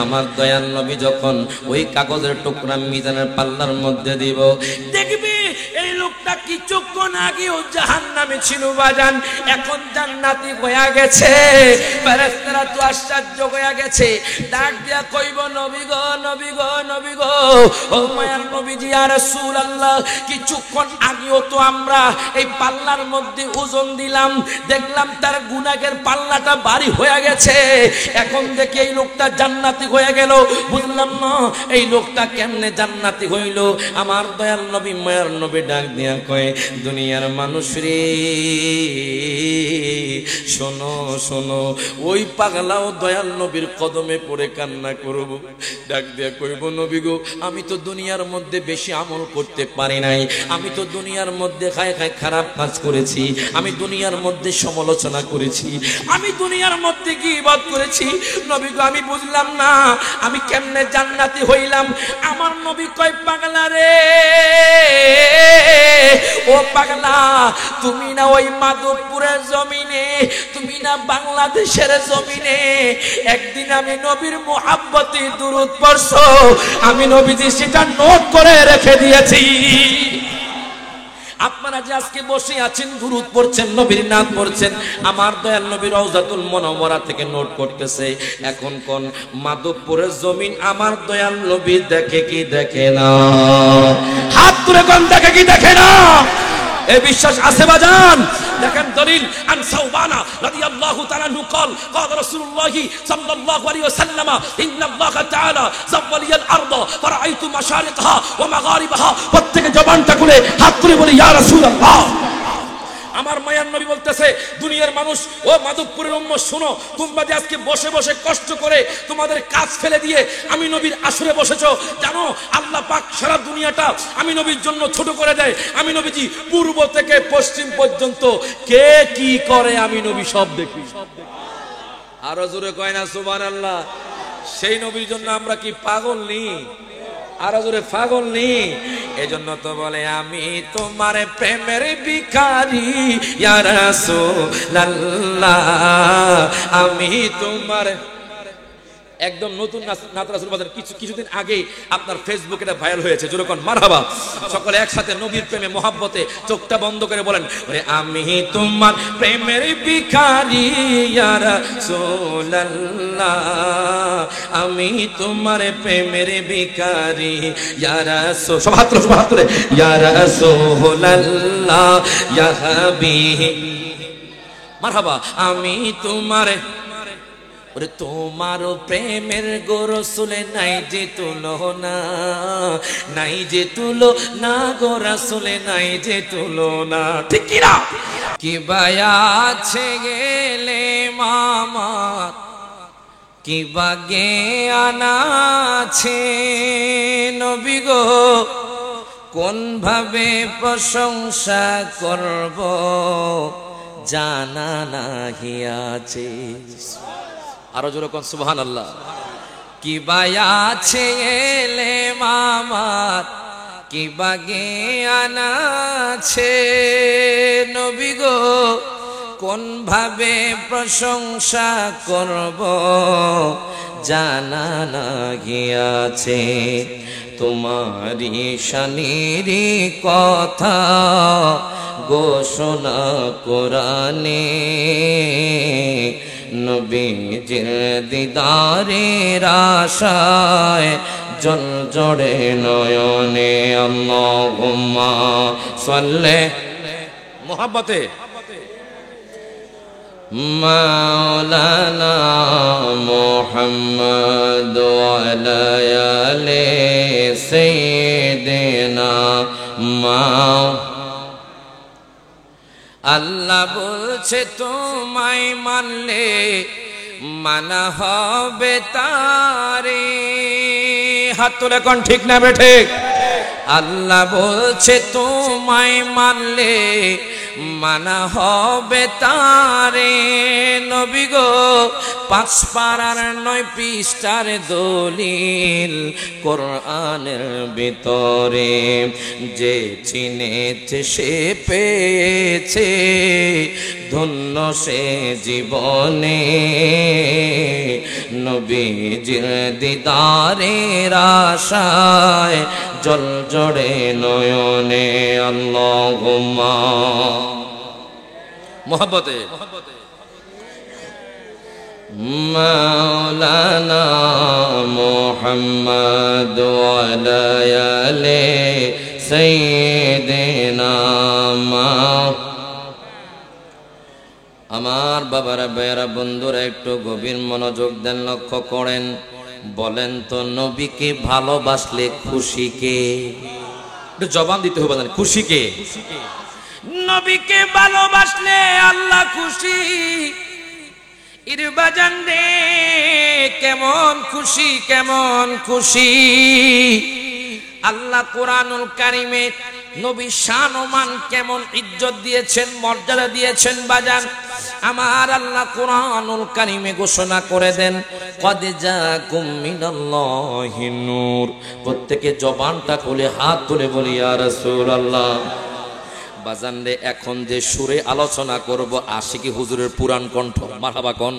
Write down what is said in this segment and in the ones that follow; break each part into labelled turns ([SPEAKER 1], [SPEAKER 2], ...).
[SPEAKER 1] আমার দয়াল নবী যখন ওই কাগজের টুকরা মিজানের পাল্লার মধ্যে দিব, দেখবি এই লোকটা কিছুক্ষণ আগেও জাহান্নামে ছিল বাজান, এখন জান্নাতি হয়ে গেছে। ফেরেশতারা তো আশ্চর্য হয়ে গেছে, ডাক দিয়া কইব, নবী গো, নবী গো, নবী গো, ও মায়ার নবীজি ইয়া রাসূলুল্লাহ, কিছুক্ষণ আগেও তো আমরা এই পাল্লার মধ্যে ওজন দিলাম, দেখলাম তার গুনাহের পাল্লাটা ভারী হয়ে গেছে, এখন দেখি এই লোকটা জান্নাতি হয়ে গেল। বুঝলাম না এই লোকটা কেমনে জান্নাতি হইল। আমার দয়াল নবী মায়ার নবী ডাক দিয়া কয়, দুনিয়ার মানুষ রে শোনো শোনো, ওই পাগলাও দয়াল নবীর কদমে পড়ে কান্না করব। ডাক দিয়া কইব, নবী গো, আমি তো দুনিয়ার মধ্যে বেশি আমল করতে পারি নাই, আমি তো দুনিয়ার মধ্যে খায় খায় খারাপ কাজ করেছি, আমি দুনিয়ার মধ্যে সমালোচনা করেছি, আমি দুনিয়ার মধ্যে গীবত করেছি। নবী গো, আমি বুঝলাম না আমি কেমনে জান্নাতি হইলাম। আমার নবী কয়, পাগলা রে, ও পাগলা, তুমি না ওই মাধবপুরের জমিনে, তুমি না বাংলাদেশের জমিনে একদিন আমি নবীর মুহাব্বতে দুরূদ পড়ছো, আমি নবীজি সেটা নোট করে রেখে দিয়েছি। আপনারা যে আজকে বসে আছেন, দুরূদ পড়ছেন, নবীর নাম পড়ছেন, আমার দয়াল নবীর রওজাতুল মুনাওয়ারা থেকে নোট করতেছে। এখন কোন মাধবপুরের জমিন আমার দয়াল নবী দেখে কি দেখে না? হাত তুলে কোন দেখে কি দেখে না? এই বিশ্বাস আছে বাজান? দেখেন দলিল, আন সাওবানা রাদিয়াল্লাহু তাআলা আনহু قال قال رسول الله صلى الله عليه وسلم ان الله تعالى زوّل الارض فرأيت مشارقها ومغاربها। প্রত্যেক জবানটা খুলে হাত তুলে বলি, ইয়া রাসূলুল্লাহ। আমার মায়ার নবী বলতেছে, দুনিয়ার মানুষ, ও মাধবপুরের উম্মত শোনো, তোমরা যে আজকে বসে বসে কষ্ট করে তোমাদের কাজ ফেলে দিয়ে আমি নবীর আসরে বসেছো, জানো আল্লাহ পাক সারা দুনিয়াটা আমি নবীর জন্য ছোট করে দেয়। আমি নবীজি পূর্ব থেকে পশ্চিম পর্যন্ত কে কি করে আমি নবী সব দেখি। আরো জোরে কয় না সুবহানাল্লাহ। সেই নবীর জন্য আমরা কি পাগল নি? আরো জোরে পাগল নি? এজন্য তো বলে, আমি তোমার প্রেমের ভিখারি ইয়া রাসূলুল্লাহ, আমি তোমার। একদম নতুন নাত রাসূল বাজার কিছুদিন আগে আপনার ফেসবুকে এটা ভাইরাল হয়েছে, যেরকম মারহাবা। সকলে একসাথে নবীর প্রেমে মহাব্বতে চোখটা বন্ধ করে বলেন, আমি তোমার প্রেমের ভিখারি ইয়া রাসূলুল্লাহ, আমি তোমার প্রেমের ভিখারি ইয়া রাসূল। সব হাত তুলে ইয়া রাসূলুল্লাহ ইয়া হাবিব মারহাবা। আমি তোমার, ওরে তোমার প্রেমের গো রাসূলে নাই যে তুলনা, নাই যে তুলনা গো রাসূলে নাই যে তুলনা। ঠিক কি না? কি বায়া আছে গেলে মামা, কি বাগে আনাছে নবী গো, কোন ভাবে প্রশংসা করব জানা নাহি আছে। আরো জোরে কোন সুবহানাল্লাহ। কি বায়া আছে এলে মামার, কি বাগে আনাছে নবী গো, কোন ভাবে প্রশংসা করব জানা নাহি আছে। তোমারি শানেরই কথা ঘোষণা কোরআনে, নবীজির দিদারের আশায় জল জড়ে নয়নে। আল্লাহুম্মা সাল্লি মুহাব্বতে মাওলানা মুহাম্মদ ওয়া আলা আলি সাইয়্যিদিনা আল্লাহ বলছে, তোমায় মানলে মানা হবে তারে। হাত তুলে কোন ঠিক না বেঠে? আল্লাহ বলছে, তোমায় মানলে মানা হবে তারে নবী গো, 5 পারার 9 পৃষ্ঠার দলিল কোরআনের ভিতরে, যে চিনেছে সে পেয়েছে ধন্য সে জীবনে, নবীজির দিদারের আশায় জল জড়ে নয়নে। আল্লাহুম্মা মোহাব্বতে মাওলানা মুহাম্মদ ওয়া আলা আলি সাইয়্যিদিনা। আমার বাবারা, ভাইয়েরা, বন্ধুরা, একটু গভীর মনোযোগ দেন, লক্ষ্য করেন। বলেন তো, নবীকে ভালোবাসলে খুশি কে? একটু জবান দিতে হবে, বলেন খুশি কে? নবীকে ভালোবাসলে আল্লাহ খুশি। ইরবাজান রে, কেমন খুশি, কেমন খুশি। আল্লাহ কোরআনুল কারিমে নবী শান ও মান কেমন ইজ্জত দিয়েছেন, মর্যাদা দিয়েছেন বাজান। আমার আল্লাহ কোরআনুল কারিমে ঘোষণা করে দেন, কদ জাকুম মিনাল্লাহি নূর। প্রত্যেকে জবানটা খুলে হাত তুলে বলি ইয়া রাসূলুল্লাহ। বাজান রে, এখন যে সুরে আলোচনা করব আশিকি হুজুরের পুরাণ কণ্ঠ, মারহাবা কোন।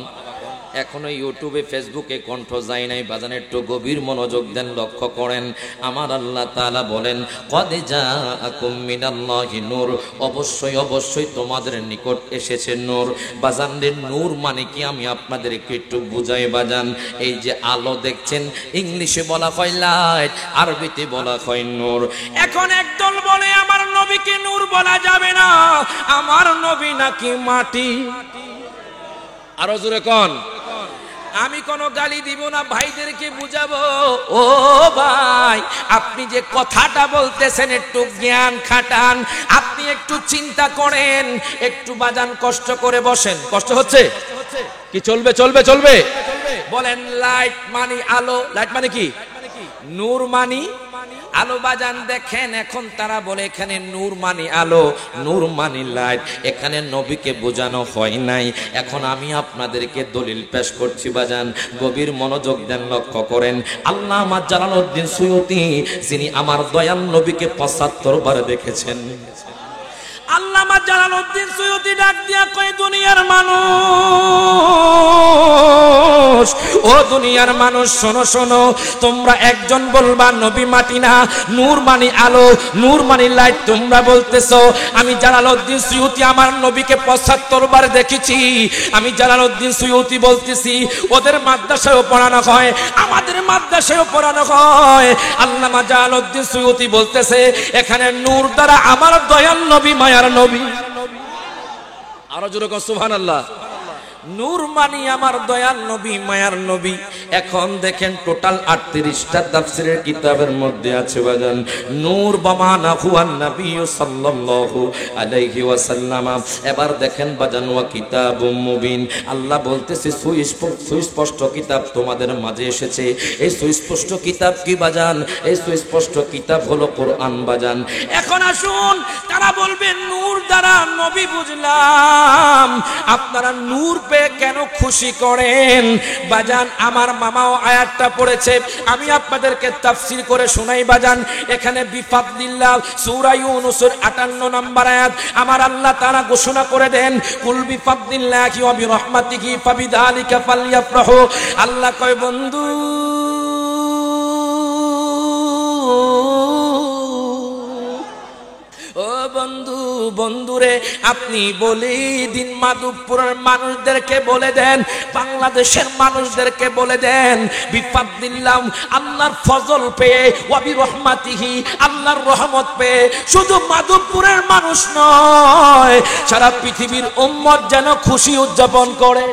[SPEAKER 1] এখনো ইউটিউবে ফেসবুকে কণ্ঠ যায় নাই বাজান, একটু গভীর মনোযোগ দেন, লক্ষ্য করেন। আমার আল্লাহ তাআলা বলেন, কদ জাআকুম মিনাল্লাহি নূর। অবশ্যই অবশ্যই তোমাদের নিকট এসেছে নূর। বাজান রে, নূর মানে কি আমি আপনাদেরকে একটু বুঝাই বাজান। এই যে আলো দেখছেন, ইংলিশে বলা হয় লাইট, আরবিতে বলা হয় নূর। এখন একদল বলে আমার নবীকে নূর বলা যাবে না, আমার নবী নাকি মাটি। আরো জোরে কোন। আমি কোনো গালি দিব না, ভাইদেরকে বুঝাবো। ও ভাই, আপনি যে কথাটা বলতেছেন একটু জ্ঞান খাটান, আপনি একটু চিন্তা করেন, একটু বাজান কষ্ট করে বসেন। কষ্ট হচ্ছে কি? চলবে চলবে চলবে। বলেন লাইট মানে আলো, লাইট মানে কি? নূর মানি আলো। বাজান দেখেন, এখন তারা বলে এখানে নূর মানি আলো, নূর মানি লাইট। এখানে নবীকে বোঝানো হয় নাই। এখন আমি আপনাদেরকে দলিল পেশ করছি বাজান, গভীর মনোযোগ দেন, লক্ষ্য করেন। আল্লামা জালালউদ্দিন সুয়ুতী, যিনি আমার দয়াল নবীকে ৭৫ বার দেখেছেন। আল্লামা জালালউদ্দিন সুয়ুতী ডাক দিয়া কয়, দুনিয়ার মানুষ, ও দুনিয়ার মানুষ, শোনো শোনো, তোমরা একজন বলবা নবী মাটি না, নূর মানি আলো, নূর মানি লাইট। তোমরা বলতেছো আমি জালালউদ্দিন সুয়ুতী আমার নবীকে ৭৫ বার দেখেছি। আমি জালালউদ্দিন সুয়ুতী বলতেছি, ওদের মাদ্রাসায়ও পড়ানো হয়, আমাদের মাদ্রাসায়ও পড়ানো হয়। আল্লামা জালালউদ্দিন সুয়ুতী বলতেছে, এখানে নূর দ্বারা আমার দয়াল নবী, মায়ার নবী। আরো জোরে কও সুবহানাল্লাহ। নূর মানি আমার দয়াল নবী, মায়ার নবী। এখন দেখেন টোটাল 38টা তাফসীরের কিতাবের মধ্যে আছে বাজান, নূর বামানা হুয়ান নবী সাল্লাল্লাহু আলাইহি ওয়াসাল্লাম। এবার দেখেন বাজান, ওয়া কিতাবুম মুবিন। আল্লাহ বলতেছে সুস্পষ্ট কিতাব তোমাদের মাঝে এসেছে। এই সুস্পষ্ট কিতাব কি বাজান? এই সুস্পষ্ট কিতাব হলো কোরআন বাজান। এখন আসুন, তারা বলবেন নূর দ্বারা নবী বুঝলাম, আপনারা নূর কেন খুশি করেন বাজান? আমার মামাও আয়াতটা পড়েছে, আমি আপনাদেরকে তাফসীর করে শোনাই বাজান। এখানে বিফাদলিল্লাহ সূরা ইউনূসের 58 নম্বর আয়াত আমার আল্লাহ তাআলা ঘোষণা করে দেন, কুল বিফাদলিল্লাহি ওয়া বিরহমাতিহি ফাবিযালিকা ফালইফরাহু। আল্লাহ কয়, বন্ধু ও বন্ধু, বন্ধুরে আপনি বলে দিন, মাধবপুরের মানুষদেরকে বলে দেন, বাংলাদেশের মানুষদেরকে বলে দেন, বিফাদলিল্লাহ আল্লাহর ফজল পেয়ে, ওয়া বিরহমাতিহি আল্লাহর রহমত পেয়ে শুধু মাধবপুরের মানুষ নয়, সারা পৃথিবীর উম্মত যেন খুশি উদযাপন করে।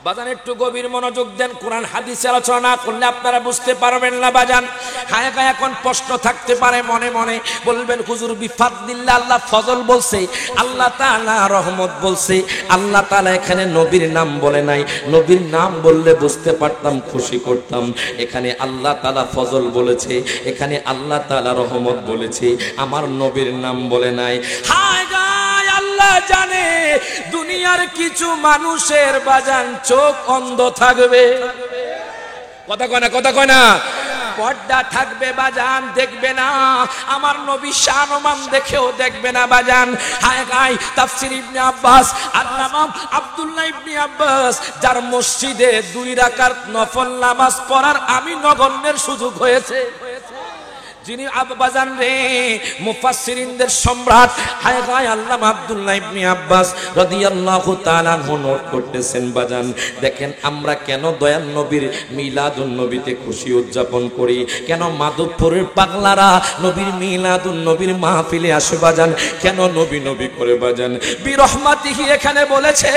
[SPEAKER 1] বাজান একটু গভীর মনোযোগ দেন, কোরআন হাদিস আলোচনা না করলে আপনারা বুঝতে পারবেন না বাজান। হায় গায়ে এখন প্রশ্ন থাকতে পারে মনে মনে, বলবেন হুজুর বিফাদলিল্লাহ আল্লাহ ফজল বলছে, আল্লাহ তাআলা রহমত বলছে, আল্লাহ তাআলা এখানে নবীর নাম বলে নাই। নবীর নাম বললে বুঝতে পারতাম, খুশি করতাম। এখানে আল্লাহ তাআলা ফজল বলেছে, এখানে আল্লাহ তাআলা রহমত বলেছে, আমার নবীর নাম বলে নাই। হায় গায়ে আল্লাহ আল্লাহ জানে দুনিয়ার কিছু মানুষের বাজান চোখ অন্ধ থাকবে, কথা কয় না পর্দা থাকবে বাজান, দেখবে না আমার নবী শানমান দেখেও দেখবে না বাজান। হায় গায় তাফসীর ইবনে আব্বাস আল্লামা আব্দুল্লাহ ইবনে আব্বাস যার মসজিদে 2 রাকাত নফল নামাজ পড়ার আমি নগণ্যের সুযোগ হয়েছে, যিনি আব্বাজান রে মুফাসসিরিনদের সম্রাট হায় গায় আল্লামা আব্দুল্লাহ ইবনে আব্বাস রাদিয়াল্লাহু তাআলা নোট করতেছেন বাজান। দেখেন আমরা কেন দয়াল নবীর মিলাদুন নবীতে খুশি উদযাপন করি, কেন মাধবপুরের পাগলারা নবীর মিলাদুন নবীর মাহফিলে আসে বাজান, কেন নবী নবী করে বাজান। বিরহমাতিহি এখানে বলেছে,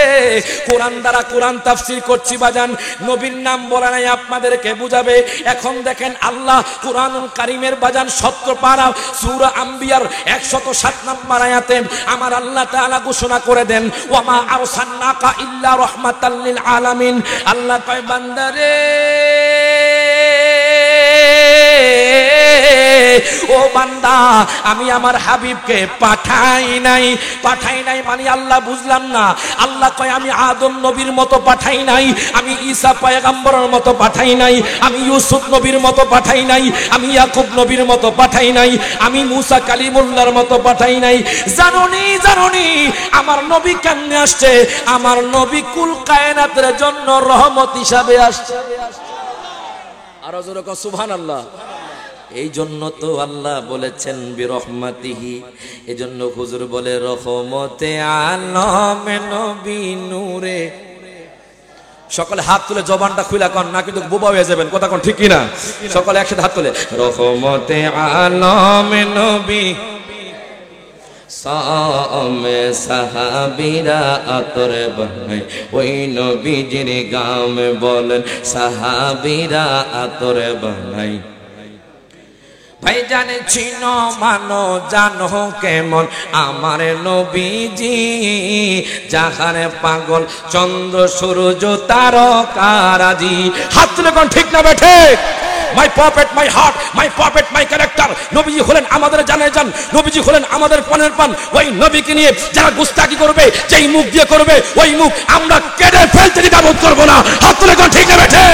[SPEAKER 1] কোরআন দ্বারা কোরআন তাফসীর করছি বাজান, নবীর নাম বলা নাই আপনাদেরকে বুঝাবে। এখন দেখেন আল্লাহ কোরআনুল কারীমের বাজান 17 পারা সূরা আম্বিয়ার 107 নম্বর আয়াতে আমার আল্লাহ তাআলা ঘোষণা করে দেন, ওয়ামা আরসালনাকা ইল্লা রাহমাতাল লিল আলামিন। আল্লাহ কয় বান্দারে ও বান্দা আমি আমার হাবিবকে পাঠাই নাই মানে আল্লাহ বুঝলাম না। আল্লাহ কয় আমি আদম নবীর মতো পাঠাই নাই, আমি ঈসা পয়গম্বরের মতো পাঠাই নাই, আমি ইউসুফ নবীর মতো পাঠাই নাই, আমি ইয়াকুব নবীর মতো পাঠাই নাই, আমি মুসা কালিমুল্লাহর মতো পাঠাই নাই। জানোনি আমার নবী কেমনে আসছে? আমার নবী কুল কায়নাতের জন্য রহমত হিসাবে আসছে। আর জোরে কও সুবহানাল্লাহ। এই জন্য তো আল্লাহ বলেছেন বিরহমাতিহি, এজন্য হুজুর বলে রহমতে আলম নবী নূরে। সকলে হাত তুলে জবানটা খুলে কন, না কিন্তু বোবা হয়ে যাবেন, কথা কোন ঠিক কিনা? সকলে একসাথে হাত তুলে রহমতে আলম নবী সামে সাহাবীরা আতর বানায়, ওই নবীজির গামে বলেন সাহাবীরা আতর বানায়। ভাই জানে চিনো মানো জানো কেমন আমার নবীজি, যাহারে পাগল চন্দ্র সূর্য তারকারাজি। হাত তুলে কোন ঠিক না বেঠে? My prophet my heart, my prophet my character. নবীজি হলেন আমাদের জানের জান, নবীজি হলেন আমাদের প্রাণের প্রাণ। ওই নবীকে নিয়ে যারা গুস্তাকি করবে, যেই মুখ দিয়ে করবে, ওই মুখ আমরা কেটে ফেলতে দ্বিধাবোধ করবো না। হাত তুলে কোন ঠিক না বেঠে?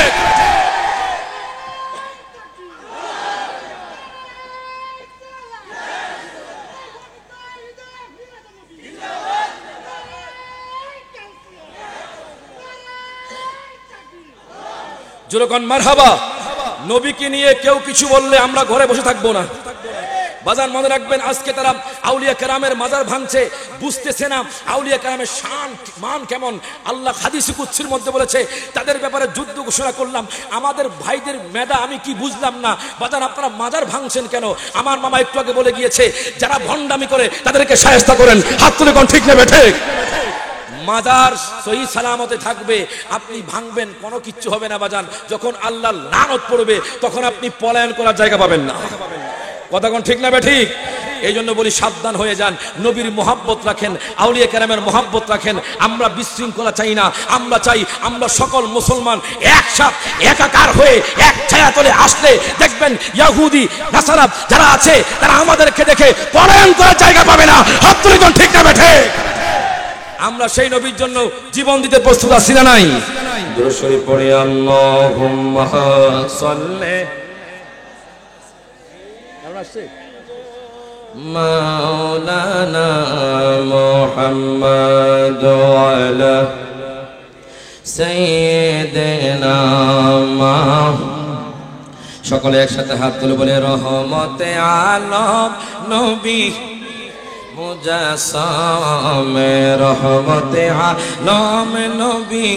[SPEAKER 1] যেরকম মারহাবা। নবীকে নিয়ে কেউ কিছু বললে আমরা ঘরে বসে থাকবো না বাজান। মনে রাখবেন আজকে তারা আউলিয়া কেরামের মাজার ভাঙছে, বুঝতেছে না আউলিয়া কেরামের শান মান কেমন। আল্লাহ হাদিসে কুদসির মধ্যে বলেছে তাদের ব্যাপারে যুদ্ধ ঘোষণা করলাম। আমাদের ভাইদের মেধা আমি কি বুঝলাম না বাজান, আপনারা মাজার ভাঙছেন কেন? আমার মামা একটু আগে বলে গিয়েছে যারা ভণ্ডামি করে তাদেরকে শায়েস্তা করেন। হাত তুলে কোন ঠিক নেবে ঠিক? মাজার সহি সালামতে থাকবে, আপনি ভাঙবেন কোনো কিচ্ছু হবে না বাজান। যখন আল্লাহ লানত পড়বে তখন আপনি পলায়ন করার জায়গা পাবেন না, কথা কোন ঠিক না বে ঠিক? এই জন্য বলি সাবধান হয়ে যান, নবীর মোহাব্বত রাখেন, আউলিয়া কেরামের মোহাব্বত রাখেন। আমরা বিশৃঙ্খলা চাই না, আমরা চাই আমরা সকল মুসলমান একসাথে একাকার হয়ে এক ছায়া তলে আসলে দেখবেন ইহুদি নাসারা যারা আছে তারা আমাদেরকে দেখে পলায়ন করার জায়গা পাবে না। হাত তুলে কোন ঠিক না বে ঠিক? আমরা সেই নবীর জন্য জীবন দিতে প্রস্তুত আছি না নাই? দুরূদ শরীফ পড়ে আল্লাহুম্মা সাল্লি মাওলানা মুহাম্মদ ওয়ালা সাইয়্যিদিনা সকলে একসাথে হাত তুলে বলে রহমতে আলম নবী মুজাসসাম রহমতে আলম নবী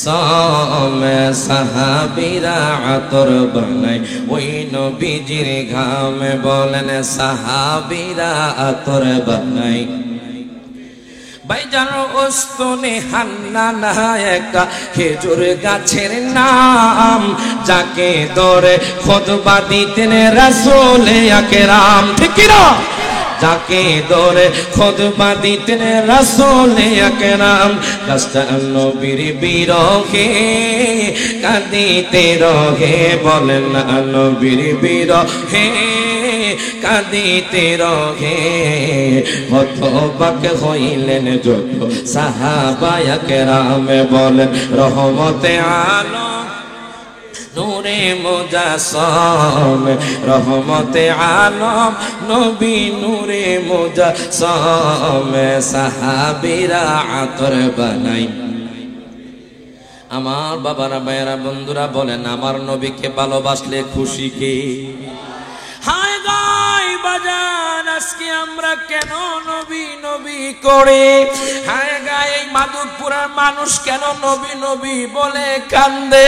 [SPEAKER 1] সামে সাহাবীরা আতর বানায়, ওই নবীজির ঘামে বলেন সাহাবীরা আতর বানায়। ভাইজান উস্তুনে হান্নান একটা খেজুর গাছের নাম, যাকে ধরে খুতবা দিতেন রাসূল আকরাম, ঠিক কি না? যাকে ধরে খুতবা দিতেন রাসূল আকরাম, কষ্ট নবীর বিরহে কাঁদিতে রহে, বলেন নবীর বিরহে কাঁদিতে রহে হতবাক হইলেন যত সাহাবায়ে কেরাম বলেন রহমতে আলম নূরে মুজাসসাম রহমতে আলম নবী নূরে মুজাসসাম সাহাবীরা আতর বানাই আমার বাবারা ভাইয়েরা বন্ধুরা বলেন আমার নবীকে ভালোবাসলে খুশি কে হায় গায় বাজান আজকে আমরা কেন নবী নবী করে হায় গায় এই মাধবপুরের মানুষ কেন নবী নবী বলে কান্দে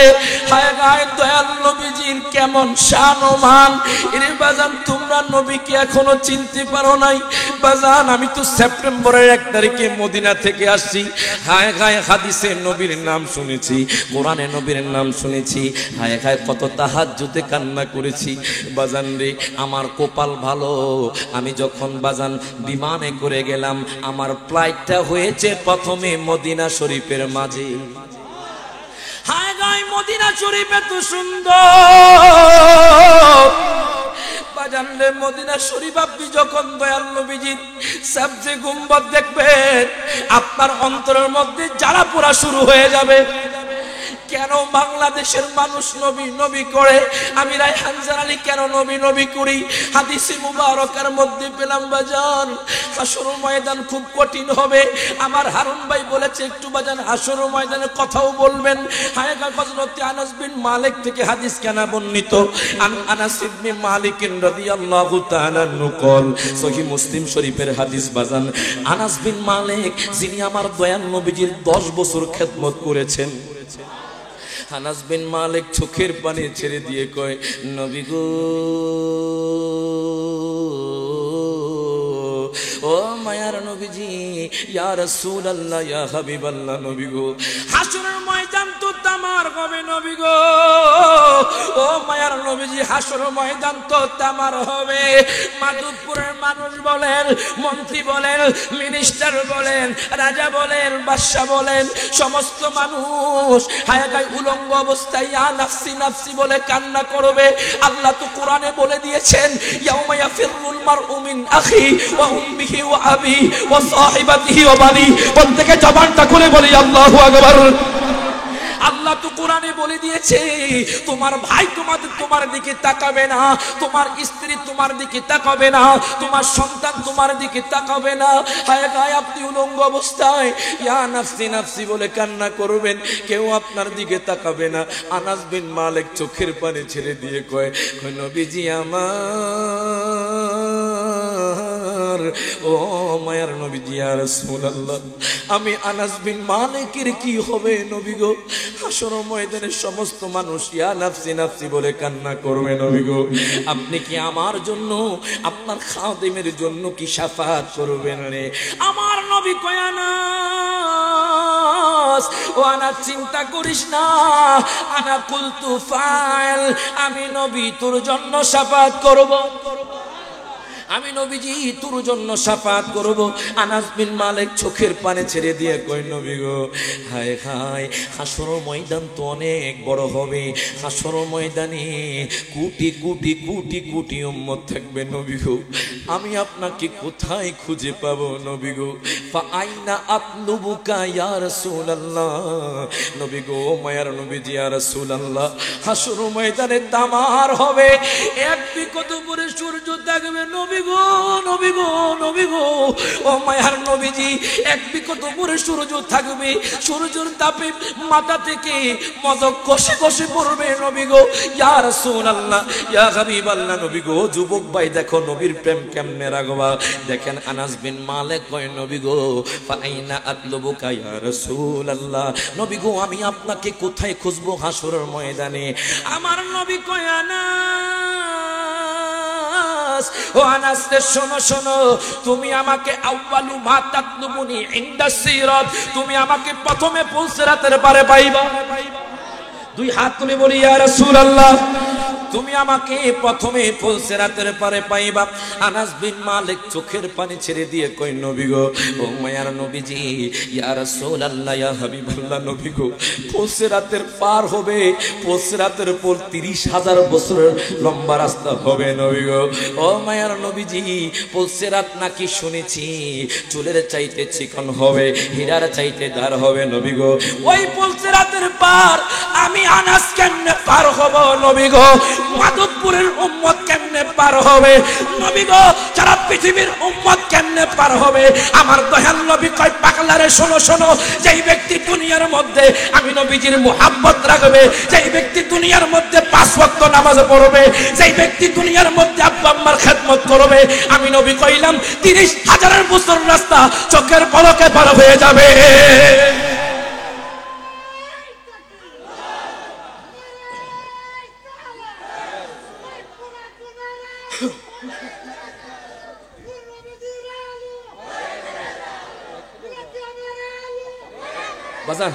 [SPEAKER 1] হায় গায় দয়াল নবীজির কেমন শান ও মান এরে বাজান তোমরা নবীকে এখনো চিনতে পারো নাই বাজান আমি তো সেপ্টেম্বরের 1 তারিখে মদিনা থেকে আসছি হায় গায় হাদিসে নবীর নাম শুনেছি কোরআনে নবীর নাম শুনেছি হায় গায় কত তাহাজ্জুদে কান্না করেছি বাজান রে আমার কপাল ভালো আমি যখন বাজান বিমানে করে গেলাম আমার ফ্লাইটটা হয়েছে প্রথমে মদিনা শরীফের মাঝে হায় গায় মদিনা শরীফ এত সুন্দর বাজান রে মদিনা শরীফ আপনি যখন দয়াল নবীজির সবজে গুম্বদ দেখবেন আপনার অন্তরের মধ্যে জ্বালা পোড়া শুরু হয়ে যাবে কেন বাংলাদেশের মানুষ নবী নবী করে আমি রায়হান জালালি কেন নবী নবী করি হাদিসে মুবারকের মধ্যে পেলাম বাজান হাসরের ময়দান খুব কঠিন হবে আমার হারুন ভাই বলেছে একটু বাজান হাসরের ময়দানে কথাও বলবেন হায় হযরত আনাস বিন মালিক থেকে হাদিস কেন বর্ণিত আনাস ইবনে মালিক রাদিয়াল্লাহু তাআলা নকল সহিহ মুসলিম শরীফের হাদিস বাজান আনাস বিন মালিক যিনি আমার দয়াল নবীজির 10 বছর খেদমত করেছেন আনাস বিন মালিক চোখের পানি ছেড়ে দিয়ে কয় নবী গো ও মায়ার নবীজি ইয়া রাসূলুল্লাহ ইয়া হাবিবাল্লাহ নবী গো হাসরের ময়দান তো তামার হবে নবী গো ও মায়ার নবীজি হাসরের ময়দান তো তামার হবে মাধবপুরের মানুষ বলেন মন্ত্রী বলেন মিনিস্টার বলেন রাজা বলেন বাদশা বলেন সমস্ত মানুষ হায়াগায় উলঙ্গ অবস্থায় ইয়া নাফসি নাফসি বলে কান্না করবে আল্লাহ তো কোরআনে বলে দিয়েছেন ইয়াউমা ইয়াফিরুল মারউ মিন আখি ওয়া উম্মিহি ওয়া আবি ওয়া সাহিবাতিহি ওয়া বানি প্রত্যেকে জবানটা খুলে বলি আল্লাহু আকবার আল্লাহ তো কোরআনে বলে দিয়েছে তোমার ভাই তোমার দিকে তাকাবে না তোমার স্ত্রী তোমার দিকে তাকাবে না তোমার সন্তান তোমার দিকে তাকাবে না হায় গায় আপনি উলঙ্গ অবস্থায় ইয়া নাফসি নাফসি বলে কান্না করবেন কেউ আপনার দিকে তাকাবে না আনাস বিন মালিক চোখের পানি ছেড়ে দিয়ে কয় নবীজি আমার ও মায়ার নবীজি ইয়া রাসূলুল্লাহ আমি আনাস বিন মালিকের কি হবে নবী গো হাসরের ময়দানে সমস্ত মানুষ ইয়া নাফসি নাফসি বলে কান্না করবে নবী গো আপনি কি আমার জন্য আপনার খাদেমের জন্য কি শাফাআত করবেন রে আমার নবী কয় আনাস ও আনাস চিন্তা করিস না আনা কুলতু ফাইল আমি নবী তোর জন্য শাফাআত করব আমি নবীজি তোর জন্য শাফাআত করব আনাস বিন মালিক চোখের পানি ছেড়ে দিয়ে কই নবী গো হায় হায় হাসরের ময়দান তো অনেক বড় হবে হাসরের ময়দানে কোটি কোটি কোটি কোটি উম্মত থাকবে নবী গো আমি আপনাকে কোথায় খুঁজে পাবো নবী গো ফা আইনা আতলুবুকা ইয়া রাসূলুল্লাহ নবী গো মায়ার নবীজি ইয়া রাসূলুল্লাহ হাসরের ময়দানে তামার হবে এক বিকত উপরে সূর্য থাকবে নবী গো নবী গো নবী গো ও মায়ার নবীজি এক বিকত উপরে সূর্য থাকবে সূর্যের তাপে মাথা থেকে মদক কষে কষে পড়বে নবী গো ইয়া রাসূলুল্লাহ ইয়া হাবিবাল্লাহ নবী গো যুবক ভাই দেখো নবীর প্রেম কেমনে রাগবা দেখেন আনাস বিন মালিক কয় নবী গো ফাইনা আতলুবুকা ইয়া রাসূলুল্লাহ নবী গো আমি আপনাকে কোথায় খুঁজবো হাসরের ময়দানে আমার নবী কয় ও আনাস শোনো শোনো তুমি আমাকে আউয়ালু মা তাতলুবুনি ইনদা সিরাত তুমি আমাকে প্রথমে পুলসিরাতের পারে পাইবা দুই হাত তুলে বলি ইয়া রাসূলুল্লাহ তুমি আমাকে প্রথমে ফুলসিরাতের পারে পাইবা। আনাস বিন মালিক চোখের পানি ছেড়ে দিয়ে কই নবী গো, ও মায়ার নবীজি, ইয়া রাসূলুল্লাহ, ইয়া হাবিবাল্লাহ, নবী গো, ফুলসিরাতের পার হবে, ফুলসিরাতের পর 30,000 বছরের লম্বা রাস্তা হবে নবী গো। ও মায়ার নবীজি, ফুলসিরাত নাকি শুনেছি চুলের চাইতে চিকন হবে, হীরার চাইতে দার হবে নবী গো। ওই ফুলসিরাতের পার আমি আনাস কেমনে পার হব নবী গো? মাধবপুরের উম্মত কেমনে পার হবে নবী গো? সারা পৃথিবীর উম্মত কেমনে পার হবে? আমার দয়াল নবী কয়, পাগলারে শোনো শোনো, যেই ব্যক্তি দুনিয়ার মধ্যে আমি নবীজির মুহাব্বত রাখবে, যেই ব্যক্তি দুনিয়ার মধ্যে 5 ওয়াক্ত নামাজ পড়বে, যেই ব্যক্তি দুনিয়ার মধ্যে আব্বা আম্মার খেদমত করবে, আমি নবী কইলাম 30,000 বছর রাস্তা চোখের পলকে পার হয়ে যাবে। বাজান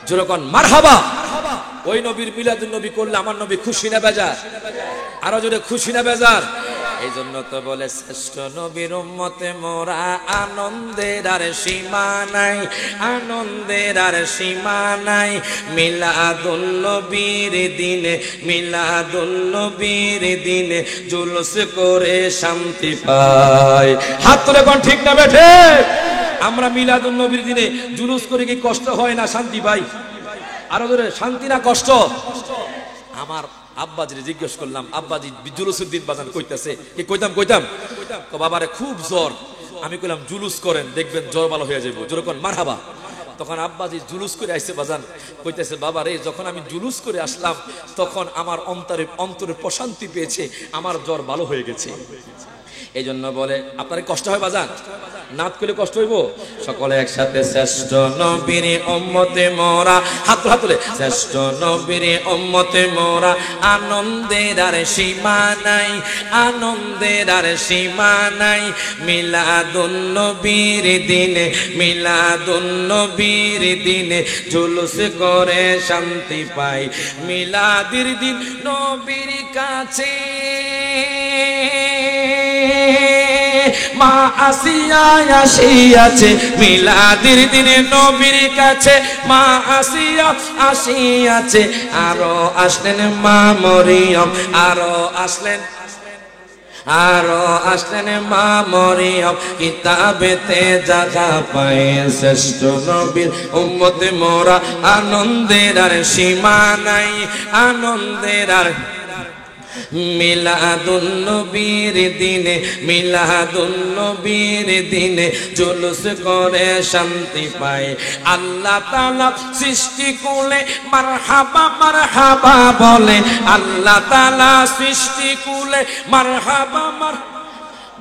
[SPEAKER 1] যেরকম মারহাবা, ওই নবীর মিলাদুন নবী করলে আমার নবী খুশি না বেজার? আরো জোরে খুশি না বেজার? এই জন্য তো বলে শ্রেষ্ঠ নবীর উম্মতে মোরা, আনন্দের আর সীমা নাই, আনন্দের আর সীমা নাই। মিলাদুন নবীর দিনে, মিলাদুন নবীর দিনে জুলুস করে শান্তি পায়। হাত তুলে কোন ঠিক না বেঠে? আমরা মিলাদুন নবীর দিনে জুলুস করে কি কষ্ট হয় না শান্তি পাই? আরো ধরে শান্তি না কষ্ট? আমার আব্বাজিরে জিজ্ঞেস করলাম, আব্বাজি জুলুসের দিন বাজান কইতাছে কি? কইতাম বাবারে খুব জ্বর। আমি কইলাম জুলুস করেন, দেখবেন জ্বর ভালো হয়ে যাবে। যেরকম মারহাবা। তখন আব্বাজি জুলুস করে আইছে বাজান, কইতেছে বাবারে যখন আমি জুলুস করে আসলাম তখন আমার অন্তরে প্রশান্তি পেয়েছে, আমার জ্বর ভালো হয়ে গেছে। এই জন্য বলে আপনার কষ্ট হয় বাজান? নাত করলে কষ্ট হইব? সকলে একসাথে শ্রেষ্ঠ নবীর উম্মতে মোরা, হাত তুলে শ্রেষ্ঠ নবীর উম্মতে মোরা, আনন্দের আর সীমা নাই, আনন্দের আর সীমা নাই। মিলাদুন নবীর দিনে, মিলাদুন নবীর দিনে জুলুস করে শান্তি পাই। মিলাদের দিন নবীর কাছে মা আসিয়া আসিয়াছে, মিলাদের দিনে নবীর কাছে মা আসিয়া আসিয়াছে। আরো আসলেন মা মরিয়ম, আরো আসলেন, আরো আসলেন মা মরিয়ম, কিতাবেতে জায়গা পায়। শ্রেষ্ঠ নবীর উম্মতে মোরা, আনন্দের আর সীমা নাই, আনন্দের আর। মিলাদুন নবীর দিনে, মিলাদুন নবীর দিনে জুলুস করে শান্তি পায়। আল্লাহ তাআলা সৃষ্টি করলে মারহাবা মারহাবা বলে, আল্লাহ তাআলা সৃষ্টি করলে মারহাবা মারহাবা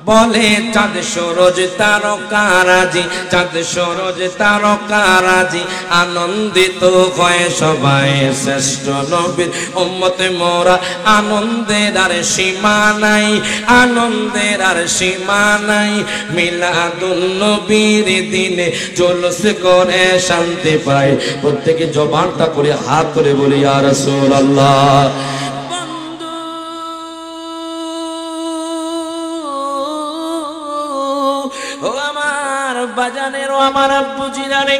[SPEAKER 1] বলে। চাঁদ সরোজ তারকারাজি, চাঁদ সরোজ তারকারাজি, আনন্দিত হয় সবাই। শ্রেষ্ঠ নবীর উম্মতে মোরা, আনন্দের আর সীমা নাই, আনন্দের আর সীমা নাই। মিলাদুন নবীর দিনে জুলুস করে শান্তি পায়। প্রত্যেকে জবানটা করে হাত করে বলি ইয়া রাসূলুল্লাহ। ও আমার বাজানের, ও আমার আব্বুজিরারে,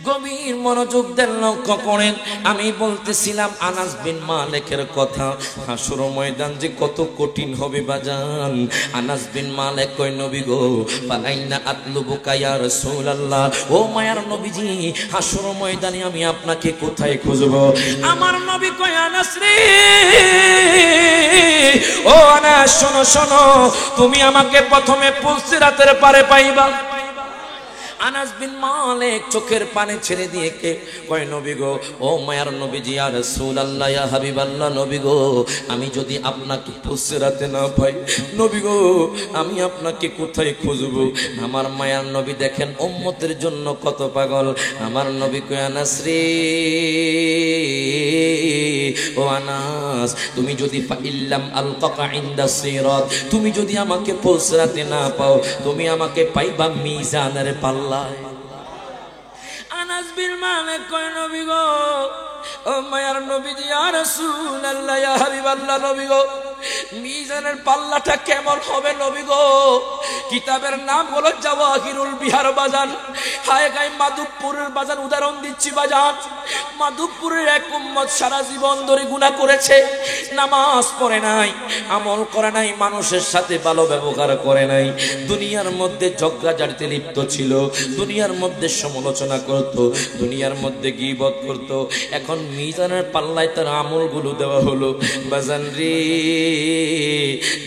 [SPEAKER 1] গভীর মনোযোগ দেন, লক্ষ্য করেন। আমি বলতেছিলাম আনাস বিন মালিকের কথা। হাসর ময়দান যে কত কঠিন হবে বাজান। আনাস বিন মালিক কই নবী গো, ফালাইনা আতলুবুকা ইয়া রাসূলুল্লাহ, ও মায়ার নবীজি, হাসর ময়দানে আমি আপনাকে কোথায় খুঁজব? আমার নবী কই আনাস রে, ও আনাস শোনো শোনো, তুমি আমাকে প্রথমে ফুলসিরাতের পারে পাইবা। আনাস বিন মালিক চোখের পানি ছেড়ে দিয়ে কে কয় নবী গো, ও মায়ার নবীজি, ইয়া রাসূলুল্লাহ, ইয়া হাবিবাল্লাহ, নবী গো, আমি যদি আপনাকে ফুলসিরাতে না পাই, নবী গো, আমি আপনাকে কোথায় খুঁজব? আমার মায়ার নবী দেখেন উম্মতের জন্য কত পাগল। আমার নবী কয় আনাস রে, ও আনাস, তুমি যদি ফাইল্লাম আলকাকা ইনদা সিরাত, তুমি যদি আমাকে ফুলসিরাতে না পাও, তুমি আমাকে পাইবা মিজানের পাল্লায়। নবীর মানে কয় নবী গো, ও মায়ার নবীজি ইয়া রাসূলুল্লাহ ইয়া হাবিবাল্লাহ নবী গো, মিজানের পাল্লাটা কেমন হবে নবী গো? কিতাবের নাম হলো জাওয়াহিরুল বিহার বাজান। হায় গায় মাধবপুরের বাজান উদাহরণ দিচ্ছি বাজান। মাধবপুরের এক উম্মত সারা জীবন ধরে গুনাহ করেছে, নামাজ পড়ে নাই, আমল করে নাই, মানুষের সাথে ভালো ব্যবহার করে নাই, দুনিয়ার মধ্যে ঝগড়াঝাটিতে লিপ্ত ছিল, দুনিয়ার মধ্যে সমালোচনা করত, দুনিয়ার মধ্যে গীবত করত। এখন মিজানের পাল্লায় তার আমলগুলো দেওয়া হলো। বাজান রে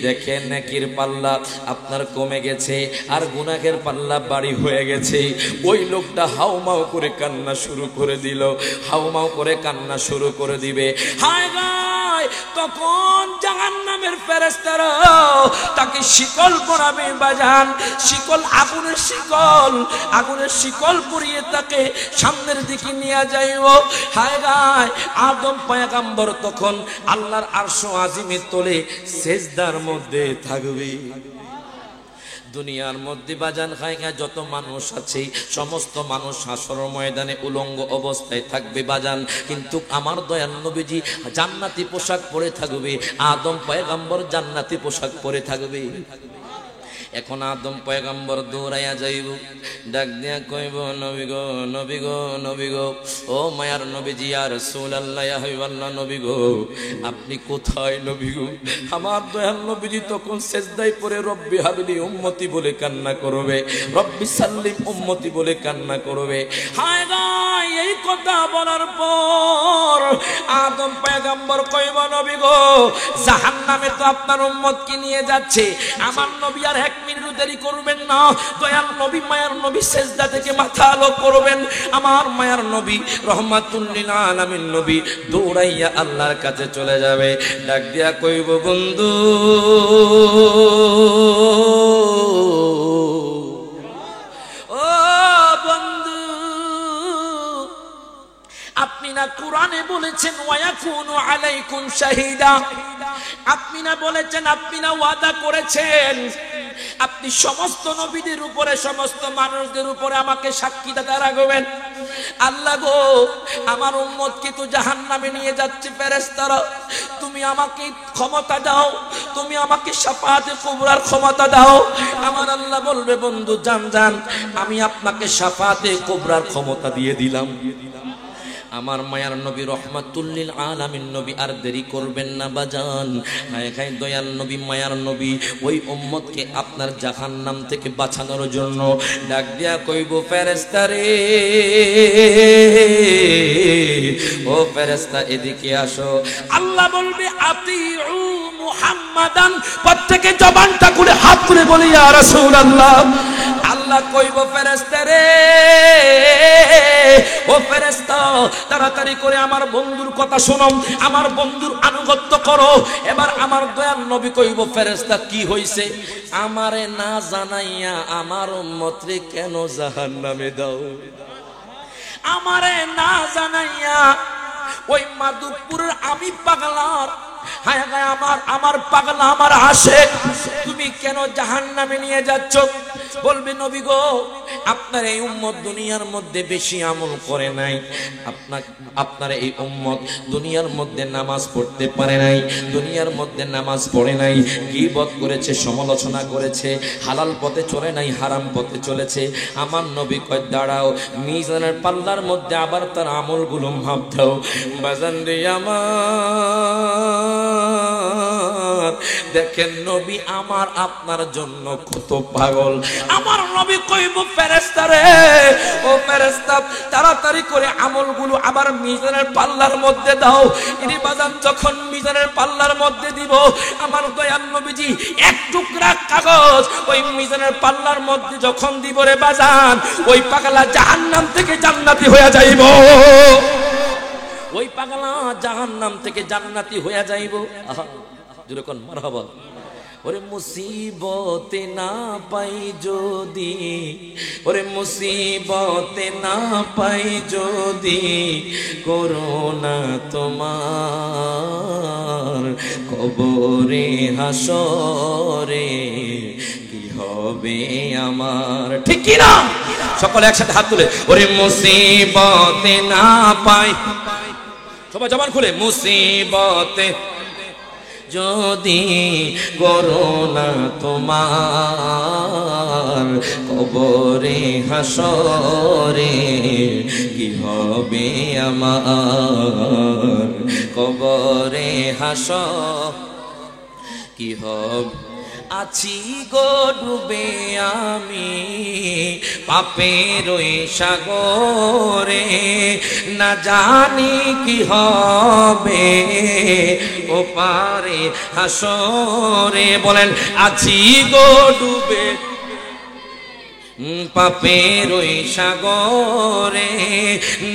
[SPEAKER 1] দেখেন নেকির পাল্লা আপনার কমে গেছে আর গুনাহের পাল্লা বাড়ি হয়ে গেছে। ওই লোকটা হাউমাউ করে কান্না শুরু করে দিল, হাউমাউ করে কান্না শুরু করে দিবে। হায় গায় তখন জাহান্নামের ফেরেশতারা তাকে শিকল পরাবে বাজান, শিকল আগুনের শিকল, আগুনের শিকল পরিয়ে তাকে সামনের দিকে নিয়ে যাইব। হায় গায় আদম পয়গম্বর তখন আল্লাহর আরশ আজিমের তলে সেজদার মধ্যে থাকবে। দুনিয়ার মধ্যে বাজান খায়গা যত মানুষ আছে সমস্ত মানুষ হাসরের ময়দানে উলঙ্গ অবস্থায় থাকবে বাজান, কিন্তু আমার দয়াল নবীজি জান্নাতি পোশাক পরে থাকবে, আদম পয়গম্বর জান্নাতি পোশাক পরে থাকবে। এখন আদম পয়গম্বর দৌড়াইয়া যাইব, ডাক দিয়া কইব নবী গো, নবী গো, নবী গো, ও মায়ার নবীজি ইয়া রাসূলুল্লাহ ইয়া হাবিবাল্লাহ নবী গো, আপনি কোথায় নবী গো? আমার দয়াল নবীজি তখন সেজদায় পড়ে রব্বি হাবলি উম্মতি বলে কান্না করবে, রব্বি সাল্লিম উম্মতি বলে কান্না করবে। হায় গায় এই কথা বলার পর আদম পয়গম্বর কইব নবী গো, জাহান্নামে তো আপনার উম্মতকে নিয়ে যাচ্ছে, আমার নবী আর এক মিনিট দেরি করবেন না। দয়াল নবী মায়ার নবী সেজদা থেকে মাথা আলো করবেন, আমার মায়ার নবী রহমাতুল লিল আলামিন নবী দৌড়াইয়া আল্লাহর কাছে চলে যাবে, ডাক দিয়া কইব বন্ধু ও বন্ধু, আপনি না কোরআনে বলেছেন ওয়ায়াকুনু আলাইকুম শাহিদা, আপনি না বলেছেন, আপনি না ওয়াদা করেছেন আপনি সমস্ত নবীদের উপরে সমস্ত মানুষদের উপরে আমাকে সাক্ষী দাতা রাখবেন। আল্লাহ গো আমার উম্মতকে তো জাহান্নামে নিয়ে যাচ্ছে ফেরেশতারা, তুমি আমাকে ক্ষমতা দাও, তুমি আমাকে শাফাআতে কুবরার ক্ষমতা দাও। আমার আল্লাহ বলবে বন্ধু যান যান, আমি আপনাকে শাফাআতে কুবরার ক্ষমতা দিয়ে দিলাম। আমার মায়ার নবী রহমাতুল লিল আলামিন নবী আর দেরি করবেন না বাজান। হায় হায় দয়াল নবী মায়ার নবী ওই উম্মতকে আপনার জাহান্নাম থেকে বাঁচানোর জন্য ডাক দিয়া কইব ফেরেশতা রে, ও ফেরেশতা এদিকে আসো। আল্লাহ বলবে আতিউ মুহাম্মাদান, প্রত্যেকে জবানটা খুলে হাত তুলে বলি ইয়া রাসূলুল্লাহ। আল্লাহ কইব ফেরেশতা রে, ও ফেরেশতা তাড়াতাড়ি করে আমার বন্ধুর কথা শোনো, আমার বন্ধুর আনুগত্য করো। এবার আমার দয়াল নবী কইব ফেরেশতা কি হইছে? আমারে না জানাইয়া আমার উম্মতরে কেন জাহান্নামে দাও? আমারে না জানাইয়া ওই মাধবপুরের আমি পাগলার, হায় হায় আমার পাগলা আমার আশেক তুমি কেন জাহান্নামে নিয়ে যাচ্ছ? বলবে নবী গো আপনার এই উম্মত দুনিয়ার মধ্যে বেশি আমল করে নাই, আপনার এই উম্মত দুনিয়ার মধ্যে নামাজ পড়তে পারে নাই, দুনিয়ার মধ্যে নামাজ পড়ে নাই, গীবত করেছে, সমালোচনা করেছে, হালাল পথে চলে নাই, হারাম পথে চলেছে। আমার নবী কয় দাঁড়াও, মিজানের পাল্লার মধ্যে আবার তার আমলগুলো মাপ দাও। বাজান রে আমার, দেখেন নবী আমার আপনার জন্য কত পাগল। আমার নবী কইব ফেরেশতা রে, ও ফেরেশতা তাড়াতাড়ি করে আমলগুলো আবার মিজানের পাল্লার মধ্যে দাও। ইনি বাজান যখন মিজানের পাল্লার মধ্যে দিব, আমার দয়াল নবীজি এক টুকরা কাগজ ওই মিজানের পাল্লার মধ্যে যখন দিব রে বাজান, ওই পাগলা জাহান্নাম থেকে জান্নাতি হয়ে যাইব, ওই পাগলা জাহান্নাম থেকে জান্নাতি হয়ে যাইব। আহা যেরকম মারহাবা। ওরে মুসিবতে না পাই যদি, ওরে মুসিবতে না পাই যদি, করোনা তোমার কবরে হাসরে কি হবে হবে আমার, ঠিক কি না? সকলে একসাথে হাত তুলে, ওরে মুসিবতে না পাই, সবাই জবান খুলে, মুসিবতে যদি করোনা তোমার, কবরে হাসরে কি হবে আমার, কবরে হাসর কি হবে। আছি গো ডুবে আমি পাপের ওই সাগরে, না জানি কি হবে ও পারে হাসরে। বলেন, আছি গো ডুবে পাপের ওই সাগরে,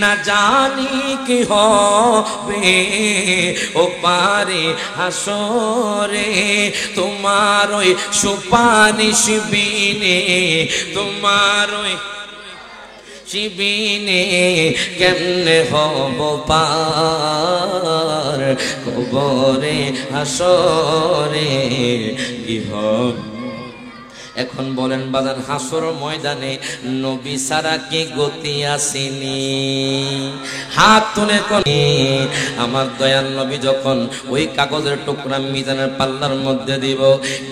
[SPEAKER 1] না জানি কি হবে ও পারে হাসরে। তোমার ওই সুপারিশ বিনে, তোমার ওই শিবিনে কেমনে হব পার, কবরে হাসরে কি হবে। এখন বলেন বাজান, হাসর ময়দানে নবী সারা কি গতি আসেনি? হাত তুলে কোনি। আমার দয়াল নবী যখন ওই কাগজের টুকরা মিজানের পাল্লার মধ্যে দিব,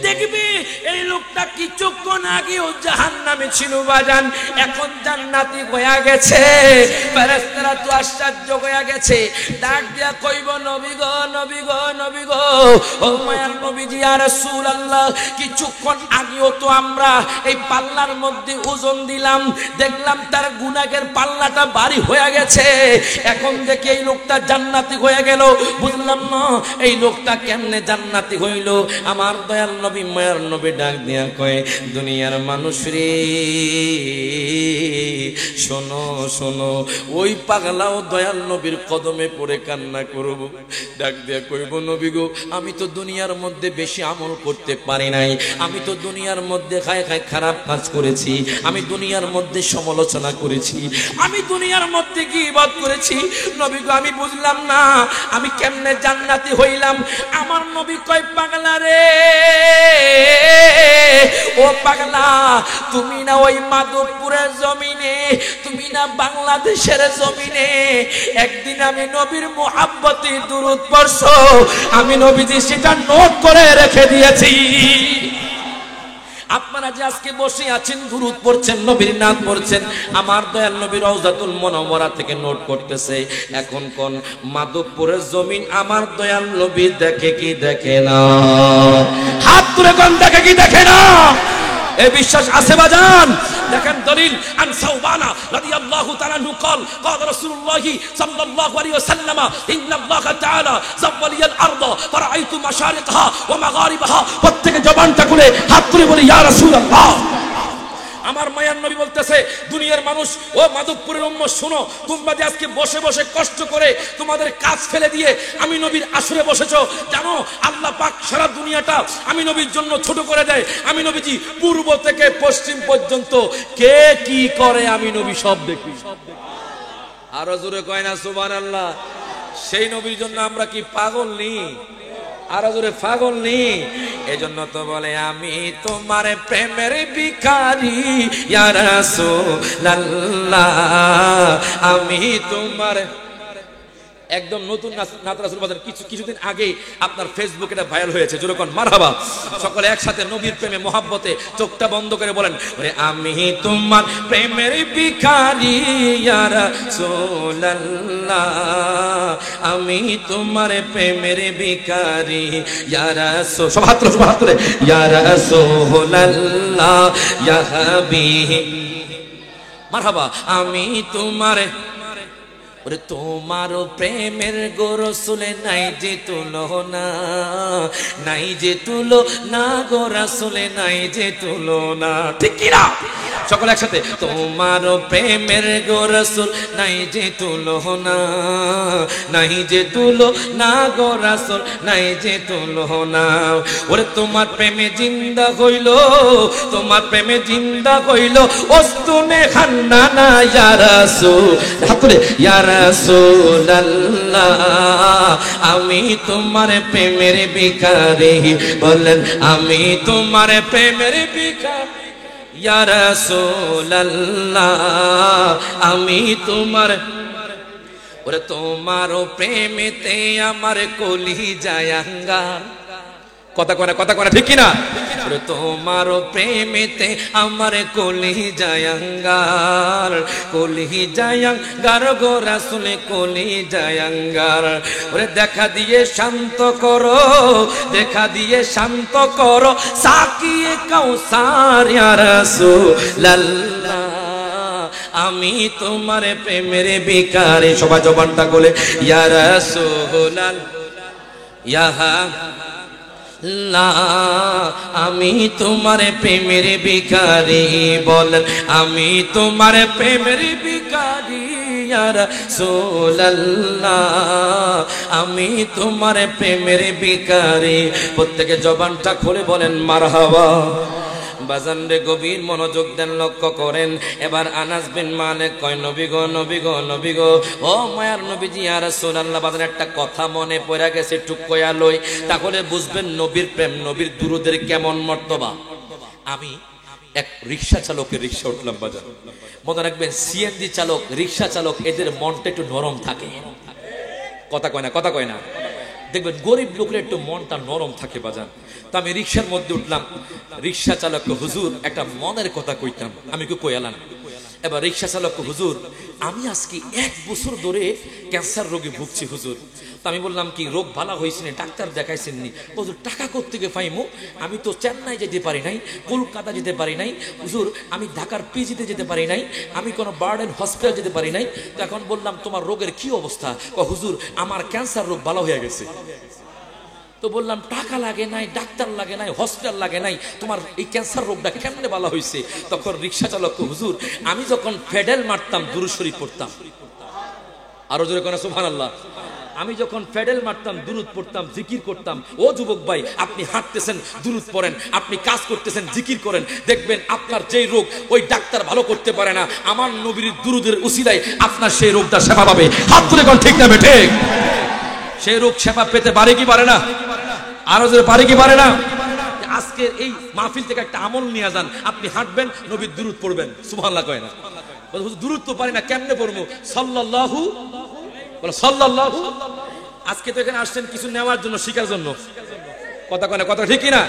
[SPEAKER 1] দেখবে এই লোকটা কিছুক্ষণ আগেও জাহান্নামে ছিল বাজান, এখন জান্নাতি হয়ে গেছে। ফেরেশতারা তো আশ্চর্য হয়ে গেছে, ডাক দিয়া কইব, নবী গো, নবী গো, নবী গো, ও মায়ার নবীজি ইয়া রাসূলুল্লাহ, কিছুক্ষণ আগেও তো আমরা এই পাল্লার মধ্যে ওজন দিলাম, দেখলাম তার গুনাহের পাল্লাটা ভারী হয়ে গেছে, এখন দেখি এই লোকটা জান্নাতি হয়ে গেল। বুঝলাম না এই লোকটা কেমনে জান্নাতি হইল। আমার দয়াল নবী মায়ার নবী ডাক দিয়া কয়, দুনিয়ার মানুষ রে শোনো শোনো, ওই পাগলাও দয়াল নবীর কদমে পড়ে কান্না করব। ডাক দিয়া কইব, নবী গো, আমি তো দুনিয়ার মধ্যে বেশি আমল করতে পারি নাই, আমি তো দুনিয়ার মধ্যে খায় খায় খারাপ কাজ করেছি, আমি দুনিয়ার মধ্যে সমালোচনা করেছি, আমি দুনিয়ার মধ্যে গীবত করেছি। নবী গো, আমি বুঝলাম না আমি কেমনে জান্নাতি হইলাম। আমার নবী কয়, পাগলা রে, ও পাগলা, তুমি না ওই মাধবপুরের জমিনে, তুমি না বাংলাদেশের জমিনে একদিন আমি নবীর মুহাব্বতে দুরূদ পড়ছো, আমি নবীজি সেটা নোট করে রেখে দিয়েছি। আপনারা যে আজকে বসে আছেন, দুরূদ পড়ছেন, নবীর নাম পড়ছেন, আমার দয়াল নবীর রওজাতুল মুনাওয়ারা থেকে নোট করতেছে। এখন কোন মাধবপুরের জমিন আমার দয়াল নবী দেখে কি দেখে না? হাত তুলে কোন দেখে কি দেখে না? এই বিশ্বাস আছে বাজান? দেখেন দলিল, আন সাওবানা রাদিয়াল্লাহু তাআলা আনহু قال قال رسول الله صلى الله عليه وسلم ان الله تعالى زوّل الارض فرأيت مشارقها ومغاربها। প্রত্যেকে জবানটা খুলে হাত তুলে বলি, ইয়া রাসূলুল্লাহ। আমার মায়ার নবী বলতেছে, দুনিয়ার মানুষ, ও মাধবপুরের উম্মত শোনো, তোমরা যে আজকে বসে বসে কষ্ট করে তোমাদের কাজ ফেলে দিয়ে আমি নবীর আসরে বসেছো, জানো আল্লাহ পাক সারা দুনিয়াটা আমি নবীর জন্য ছোট করে দেয়। আমি নবীজি পূর্ব থেকে পশ্চিম পর্যন্ত কে কি করে আমি নবী সব দেখি। আরো জোরে কয় না সুবহানাল্লাহ। সেই নবীর জন্য আমরা কি পাগল নি? আরো জোরে পাগল নি? এজন্য তো বলে, আমি তোমার প্রেমের ভিখারি ইয়া রাসূলুল্লাহ, আমি তোমার। একদম নতুন নাত রাসূল বাজার কিছুদিন আগে আপনার ফেসবুকে এটা ভাইরাল হয়েছে, যেরকম মারহাবা। সকলে একসাথে নবীর প্রেমে মহাব্বতে চোখটা বন্ধ করে বলেন, আমি তোমার প্রেমের ভিখারি ইয়া রাসূলুল্লাহ, আমি তোমার প্রেমের ভিখারি ইয়া রাসূল। সব হাত তুলে ইয়া রাসূলুল্লাহ ইয়া হাবিব মারহাবা। আমি তোমার, ওরে তোমার প্রেমের গো রাসূলে নাই যে তুলনা, নাই যে তুলনা গো রাসূলে নাই যে তুলনা, ঠিক কি না? সকলে একসাথে, তোমার প্রেমের গো রাসূল নাই যে তুলনা, নাই যে তুলনা গো রাসূল নাই যে তুলনা। ওরে তোমার প্রেমে জিন্দা হইল, তোমার প্রেমে জিন্দা হইল ওস্তুনে খান্নানা ইয়া রাসূল। হাতুরে ইয়া রাসূলুল্লাহ, আমি তোমার প্রেমের ভিখারি। বলেন, আমি তোমার প্রেমের ভিখারি। ইয়া রাসূলুল্লাহ আমি তোমার ওরে তোমারও প্রেমেতে আমার কলিজায় আঙ্গার। কথা কয় না ঠিক কি না? ওরে তোমারও প্রেমেতে আমার কলিজায় আঙ্গার, কলিজায় আঙ্গার গো রাসূল কলিজায় আঙ্গার। ওরে দেখা দিয়ে শান্ত করো, দেখা দিয়ে শান্ত করো সাকিয়ে কাউসার ইয়া রাসূলুল্লাহ আমি তোমার প্রেমের ভিখারি। সবাই জবানটা বলে ইয়া রাসূলুল্লাহ ইয়া আল্লাহ আমি তোমার প্রেমের ভিখারি। বলেন আমি তোমার প্রেমের ভিখারি ইয়া রাসূলুল্লাহ আমি তোমার প্রেমের ভিখারি। প্রত্যেকে জবানটা খুলে বলেন মারহাবা। বাজান রে গভীর মনোযোগ দেন, লক্ষ্য করেন। এবার আনাস বিন মালিক কয় নবী গো নবী গো নবী গো ও মায়ার নবীজি ইয়া রাসূলুল্লাহ বাজান একটা কথা মনে পড়ে গেছে টুক কইয়া লই, তাহলে বুঝবেন নবীর প্রেম নবীর দুরুদের কেমন মর্তবা। আমি এক রিকশা চালকের রিকশা উঠলাম বাজান, মনে রাখবেন সিএনজি চালক রিকশা চালক এদের মনটা একটু নরম থাকে। কথা কয় না দেখবেন গরিব লোকের একটু মনটা নরম থাকে বাজান। তো আমি রিকশার মধ্যে উঠলাম, রিকশা চালক হুজুর একটা মনের কথা কইতাম, আমি কি কইলাম। এবার রিকশা চালক হুজুর আমি আজকে 1 বছর ধরে ক্যান্সার রোগে ভুগছি হুজুর। তো আমি বললাম কি রোগ ভালো হয়েছে না, ডাক্তার দেখাইছেন নি? হুজুর টাকা কোত্থেকে পাইমু, আমি তো চেন্নাই যেতে পারি নাই, কলকাতা যেতে পারি নাই হুজুর, আমি ঢাকার পিজিতে যেতে পারি নাই, আমি কোনো বার্ডেন হসপিটাল যেতে পারি নাই। তো এখন বললাম তোমার রোগের কি অবস্থা? হুজুর আমার ক্যান্সার রোগ ভালো হয়ে গেছে। তো বললাম টাকা লাগে নাই, ডাক্তার লাগে নাই, হসপিটাল লাগে নাই, তোমার এই ক্যান্সার রোগটা কেমনে ভালো হয়েছে? তখন রিকশা চালক হুজুর আমি যখন পেডেল মারতাম দুরূদ শরীফ পড়তাম। আরো জোরে কোন সুবহানাল্লাহ। আমি যখন পেডেল মারতাম দুরূদ পড়তাম, জিকির করতাম। ও যুবক ভাই আপনি হাঁটতেছেন দুরূদ পড়েন, আপনি কাজ করতেছেন জিকির করেন, দেখবেন আপনার যেই রোগ ওই ডাক্তার ভালো করতে পারে না, আমার নবীর দুরূদের উসিলায় আপনার সেই রোগটা সেবা পাবে। হাত তুলে কোন ঠিক না ঠিক? সেই রোগ সেবা পেতে পারে কি পারে না? আরো জোরে পারে কি পারে না? আজকের এই মাহফিল থেকে একটা আমল নিয়ে যান, আপনি হাঁটবেন নবীর দুরূদ পড়বেন। সুবহানাল্লাহ কয় না? দুরূদ তো পারি না, কেমনে পড়বো? সাল্লাল্লাহু বলো সাল্লাল্লাহু। আজকে তো এখানে আসছেন কিছু নেওয়ার জন্য, শিখার জন্য। কথা কয় না? কথা ঠিক না?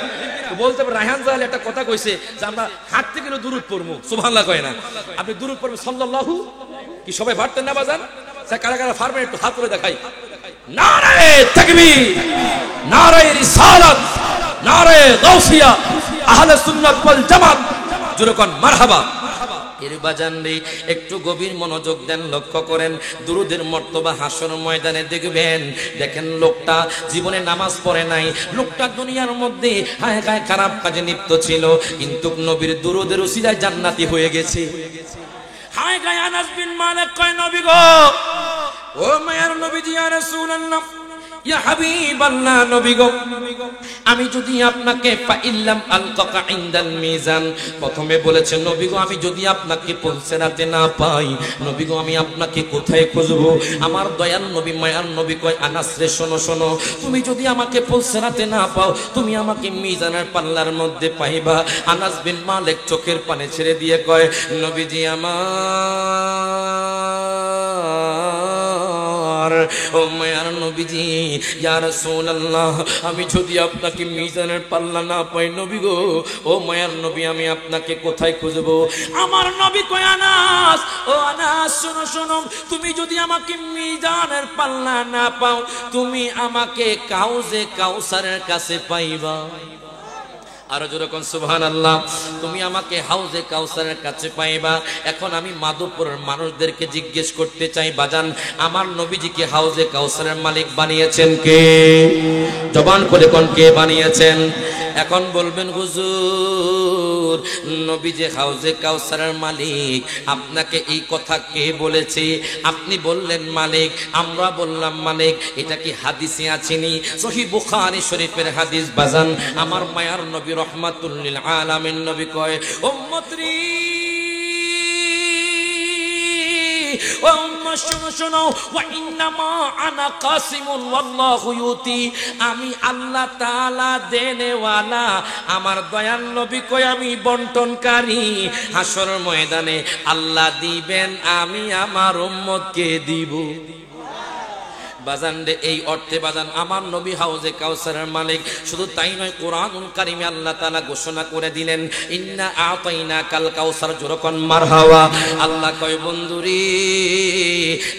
[SPEAKER 1] বলতে পারে রায়হান জাহাল একটা কথা কইছে যে আমরা হাঁটতে গেলে দুরূদ পড়বো। সুবহানাল্লাহ কয় না? আপনি দুরূদ পড়বেন সাল্লাল্লাহু। কি সবাই পারতেন না বাজান? কারা কারা পারবেন একটু হাত তুলে দেখাই। নারে তাকবীর, নারে রিসালাত, নারে গাউসিয়া, আহলে সুন্নাত ওয়াল জামাত। জোরে কোন মারহাবা। এর বাজান রে একটু গভীর মনোযোগ দেন, লক্ষ্য করেন দুরুদের মর্তবা হাসর ময়দানে দেখবেন। দেখেন লোকটা জীবনে নামাজ পড়ে নাই, লোকটা দুনিয়ার মধ্যে হায় হায় খারাপ কাজে লিপ্ত ছিল, কিন্তু নবীর দুরুদের উসিলায় জান্নাতি হয়ে গেছে। হায় গায় আনাস বিন মালিক কয় নবী গো ও মায়ার নবীজি ইয়া রাসূলুল্লাহ ইয়া হাবিবাল্লাহ নবী গো আমি যদি আপনাকে ফাইল্লাম আলকাকা ইনদাল মিজান, প্রথমে বলেছেন নবী গো আমি যদি আপনাকে পৌঁছাতে না পাই, নবী গো আমি আপনাকে কোথায় খুঁজবো? আমার দয়াল নবী মায়ার নবী কয় আনাস রে শোনো শোনো, তুমি যদি আমাকে পৌঁছাতে না পাও তুমি আমাকে মিজানের পাল্লার মধ্যে পাইবা। আনাস বিন মালিক চোখের পানি ছেড়ে দিয়ে কয় নবীজি আমার ও মায়ার নবীজি ইয়া রাসূলুল্লাহ আমি যদি আপনাকে মিজানের পাল্লা না পাই নবী গো ও মায়ার নবী আমি আপনাকে কোথায় খুঁজবো? আমার নবী কয় আনাস ও আনাস শোনো শোনো, তুমি যদি আমাকে মিজানের পাল্লা না পাও তুমি আমাকে কাউজে কাউসারের কাছে পাইবা। আরো জোরে কোন সুবহানাল্লাহ। তুমি আমাকে হাউজে কাউসারের কাছে পাইবা। এখন আমি মাধবপুরের মানুষদেরকে জিজ্ঞেস করতে চাই বাজান আমার নবীজিকে হাউজে কাউসারের মালিক বানিয়েছেন কে? জবান করে কোন কে বানিয়েছেন? এখন বলবেন হুজুর নবীজি হাউজে কাউসারের মালিক, আপনাকে এই কথা কে বলেছে? আপনি বললেন মালিক, আমরা বললাম মালিক। এটা কি হাদিসে আছেনি? সহিহ বুখারী শরীফের হাদিস বাজান। আমার মায়ার নবী রহমাতুল লিল আলামিন নবী কয় উম্মতরি ও উম্মাহ শোনো শোনো, ওয়া ইন্নামা আনা কাসিমুন ওয়াল্লাহু ইউতি, আমি আল্লাহ তাআলা দেনেওয়ালা, আমার দয়াল নবী কই আমি বন্টনকারী। হাসর ময়দানে আল্লাহ দিবেন, আমি আমার উম্মতকে দিব। বাজান রে, এই অর্থে বাজান আমার নবী হাউজে কাউসারের মালিক। শুধু তাই নয়, কোরআনুল কারীমে আল্লাহ তাআলা ঘোষণা করে দিলেন, ইন্না আতাইনাকাল কাউসার, জোরকন মারহাবা। আল্লাহ কয় বন্ধুরে,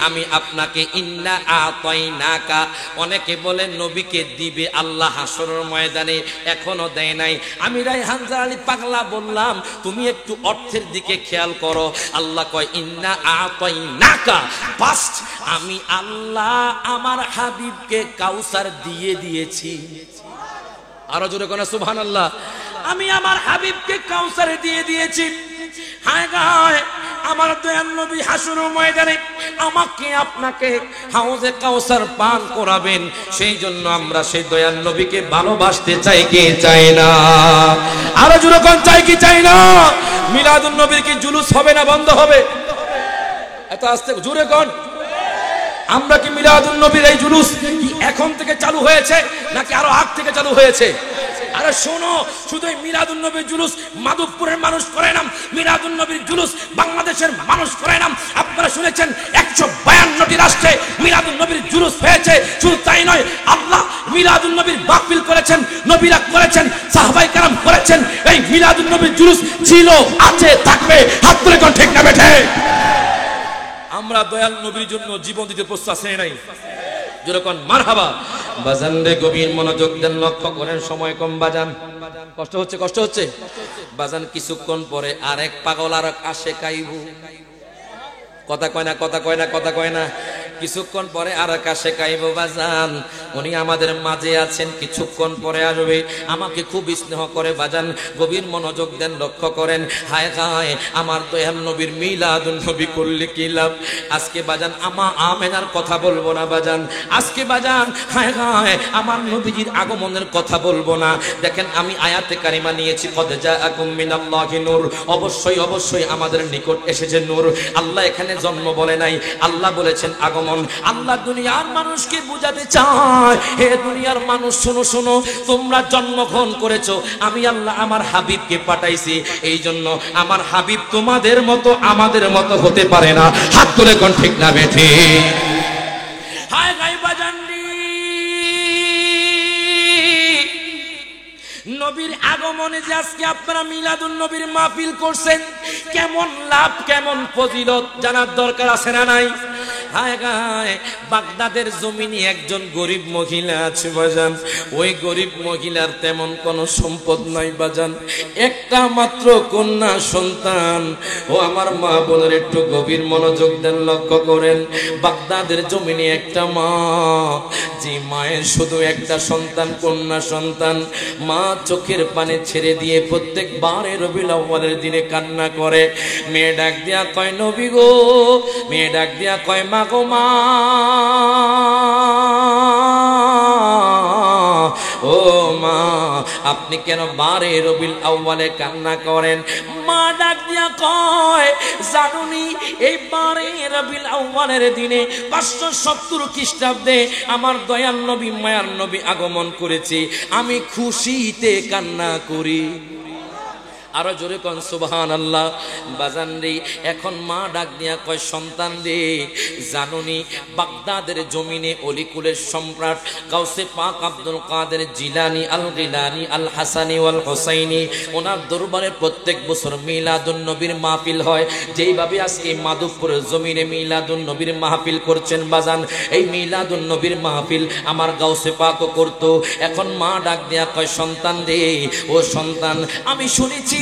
[SPEAKER 1] আমি আপনাকে ইন্না আতাইনাকা, অনেকে বলেন নবীকে দিবে আল্লাহ হাসরের ময়দানে, এখনো দেয় নাই। আমি রায়হান জালালী পাগলা বললাম, তুমি একটু অর্থের দিকে খেয়াল করো। আল্লাহ কয় ইন্না আতাইনাকা, পাস্ট, আমি আল্লাহ আমার হাবিবকে কাউসার দিয়ে দিয়েছি। আরো জোরে কোন সুবহানাল্লাহ। আমি আমার হাবিবকে কাউসার দিয়ে দিয়েছি। হায় গায়, আমার দয়াল নবী হাসরের ময়দানে আমাকে আপনাকে হাউজে কাউসার পান করাবেন। সেই জন্য আমরা সেই দয়াল নবীকে ভালোবাসতে চাই কি চাই না? আরো জোরে কোন চাই কি চাই না? মিলাদুন নবীর কি জুলুস হবে না বন্ধ হবে? এত আস্তে জোরে কোন। আমরা কি মিলাদুন নবীর এই জুলুস কি এখন থেকে চালু হয়েছে নাকি আরো আগ থেকে চালু হয়েছে? আরে শোনো, শুধু মিলাদুন নবীর জুলুস মাধবপুরের মানুষ করে না, মিলাদুন নবীর জুলুস বাংলাদেশের মানুষ করে না। আপনারা শুনেছেন 152টি রাষ্ট্রে মিলাদুন নবীর জুলুস হয়েছে। শুধু তাই নয়, আল্লাহ মিলাদুন নবীর মাহফিল করেছেন, নবীরা করেছেন, সাহাবায়ে কেরাম করেছেন। এই মিলাদুন নবীর জুলুস ছিল, আছে, থাকবে। হাত তুলে কোন ঠিক না বেঠে? আমরা দয়াল নবীর জন্য জীবন দিতে প্রস্তুত আছি নাই? যেরকম মারহাবা। বাজান রে, গভীর মনোযোগ দেন, লক্ষ্য করেন, সময় কম বাজান। কষ্ট হচ্ছে, কষ্ট হচ্ছে বাজান। কিছুক্ষণ পরে আরেক পাগল আর আসে কাইবু, কথা কয় না, কথা কয় না, কথা কয় না। কিছুক্ষণ পরে আর আকাশে কাইব বাজান, উনি আমাদের মাঝে আছেন, কিছুক্ষণ পরে আসবে। আমাকে খুব স্নেহ করে বাজান, গভীর মনোযোগ দেন, লক্ষ্য করেন। হায় হায়, আমার দয়াল নবীর মিলাদুন নবী করলে কি লাভ? আজকে বাজান আমা আমেনার কথা বলবো না বাজান, আজকে বাজান হায় হায় আমার নবীজির আগমনের কথা বলবো না। দেখেন, আমি আয়াতে কারিমা নিয়েছি, কদ জাআকুম মিনাল্লাহি নূর, অবশ্যই অবশ্যই আমাদের নিকট এসেছে নূর। আল্লাহ এখানে জন্ম বলে নাই, আল্লাহ বলেছেন আগমন। আল্লাহ দুনিয়ার মানুষকে বুঝাতে চায়, হে দুনিয়ার মানুষ শোনো শোনো, তোমরা জন্মগ্রহণ করেছো, আমি আল্লাহ আমার হাবিবকে পাঠাইছি। এই জন্য আমার হাবিব তোমাদের মতো আমাদের মতো হতে পারে না। হাত তুলে কোন ঠিক না বেঠে? হায় গাই বাজান, নবীর আগমনে যে আজকে আপনারা মিলাদুন নবীর মাহফিল করছেন, কেমন লাভ, কেমন ফজিলত জানার দরকার আছে না নাই? হায় গায়, বাগদাদের জমিনে একজন গরিব মহিলা আছে বাজান। ওই গরিব মহিলার তেমন কোনো সম্পদ নাই বাজান, একটা মাত্র কন্যা সন্তান। ও আমার মা বোনের একটু গভীর মনোযোগ দেন, লক্ষ্য করেন। বাগদাদের জমিনে একটা মা, যে মায়ের শুধু একটা সন্তান, কন্যা সন্তান, মা চোখের পানি ছেড়ে দিয়ে প্রত্যেকবারে রবিউল আউয়ালের দিনে কান্না করে। মেয়ে ডাক দিয়া কয় নবী গো, মেয়ে ডাক দিয়া কয় মা গো মা, ও মা আপনি কেন বারে রবিউল আউয়ালে কান্না করেন? মা ডাক দিয়া কয় জানুনি, এই বারে রবিউল আউয়ালের দিনে 570 খ্রিস্টাব্দে আমার দয়াল নবী মায়ার নবী আগমন করেছে, আমি খুশিতে কান্না করি। আরো জোরে কোন সুবহানাল্লাহ। বাজান রে, এখন মা ডাক দিয়া কয় সন্তান রে, জানুনি বাগদাদের জমিনে অলিকুলের সম্রাট গাউসে পাক আব্দুল কাদের জিলানী আল গিলানী আল হাসানী ওয়াল হুসাইনী, ওনার দরবারে প্রত্যেক বছর মিলাদুন নবীর মাহফিল হয়। যেইভাবে আজকে মাধবপুরের জমিনে মিলাদুন নবীর মাহফিল করছেন বাজান, এই মিলাদুন নবীর মাহফিল আমার গাউসে পাকও করত। এখন মা ডাক দিয়া কয় সন্তান রে, ও সন্তান, আমি শুনেছি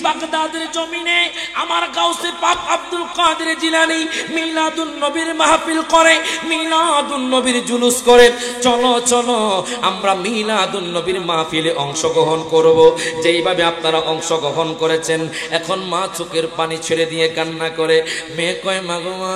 [SPEAKER 1] বাগদাদের জমিনে আমার গাউসে পাক আব্দুল কাদের জিলানী মিলাদুন নবীর মাহফিল করে, মিলাদুন নবীর জুলুস করে। চলো চলো আমরা মিলাদুন নবীর মাহফিলে অংশগ্রহণ করব, যেইভাবে আপনারা অংশগ্রহণ করেছেন। এখন মা চোখের পানি ছেড়ে দিয়ে কান্না করে। মেয়ে কয় মা গো মা,